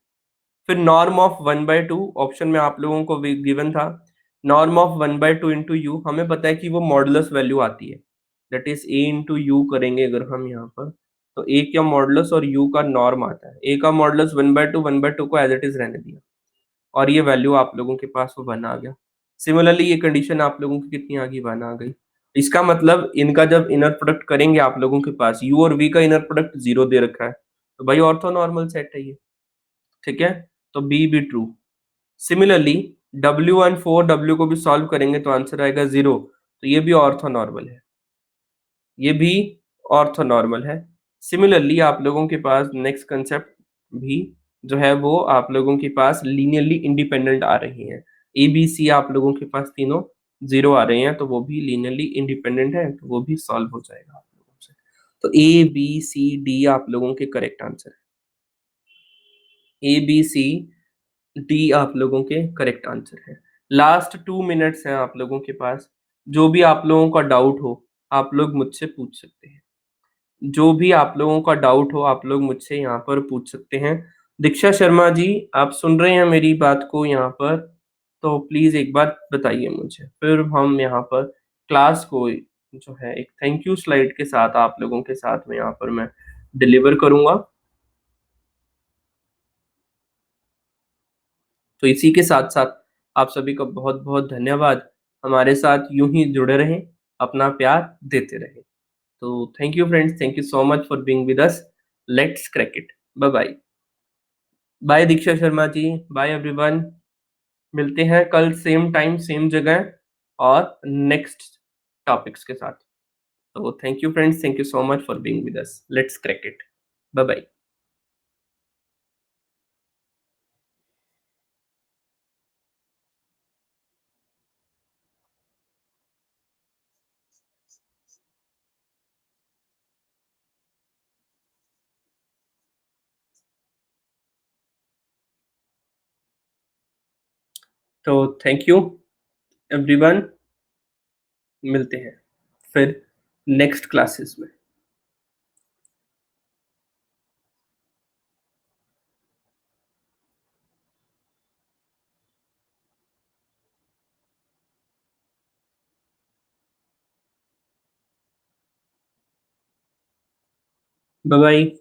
फिर नॉर्म ऑफ 1/2 ऑप्शन में आप लोगों को गिवन था। नॉर्म ऑफ 1/2 इंटू यू, हमें पता है कि वो मॉडुलस वैल्यू आती है। That is a into you करेंगे अगर हम यहाँ पर, तो ए का मॉडुलस और यू का नॉर्म आता है। ए का मॉडुलस 1/2 को एज इट इज रहने दिया, और ये वैल्यू आप लोगों के पास वो 1 आ गया। सिमिलरली ये कंडीशन आप लोगों की कितनी आ गई, 1 आ गई। इसका मतलब इनका जब इनर प्रोडक्ट करेंगे आप लोगों के पास, यू और वी का इनर प्रोडक्ट 0 दे रखा है, तो भाई ऑर्थो नॉर्मल सेट है ये। ठीक है? तो बी भी true. Similarly W and 4 W को भी सॉल्व करेंगे तो आंसर आएगा 0, तो ये भी ऑर्थो नॉर्मल है। ये भी ऑर्थो नॉर्मल है। सिमिलरली आप लोगों के पास नेक्स्ट कंसेप्ट भी जो है वो आप लोगों के पास लीनियरली इंडिपेंडेंट आ रही हैं। ए बी सी आप लोगों के पास तीनों 0 आ रहे हैं, तो वो भी लीनियरली इंडिपेंडेंट है, तो वो भी सॉल्व हो जाएगा आप लोगों से। तो ए बी सी डी आप लोगों के करेक्ट आंसर है। ए बी सी डी आप लोगों के करेक्ट आंसर है। लास्ट 2 मिनट्स हैं आप लोगों के पास। जो भी आप लोगों का डाउट हो आप लोग मुझसे पूछ सकते हैं। जो भी आप लोगों का डाउट हो आप लोग मुझसे यहाँ पर पूछ सकते हैं। दीक्षा शर्मा जी, आप सुन रहे हैं मेरी बात को यहाँ पर? तो प्लीज एक बार बताइए मुझे, फिर हम यहाँ पर क्लास को जो है एक थैंक यू स्लाइड के साथ आप लोगों के साथ में यहाँ पर मैं डिलीवर करूंगा। तो इसी के साथ साथ आप सभी का बहुत बहुत धन्यवाद। हमारे साथ यूं ही जुड़े रहें, अपना प्यार देते रहें। तो thank you friends, thank you so much for being with us. Let's crack it. Bye bye. Bye Diksha Sharma ji, bye everyone. मिलते हैं कल सेम टाइम सेम जगह और नेक्स्ट टॉपिक्स के साथ। तो thank you friends, thank you so much for being with us. Let's crack it. Bye bye. तो thank you everyone. मिलते हैं फिर नेक्स्ट क्लासेस में। Bye bye.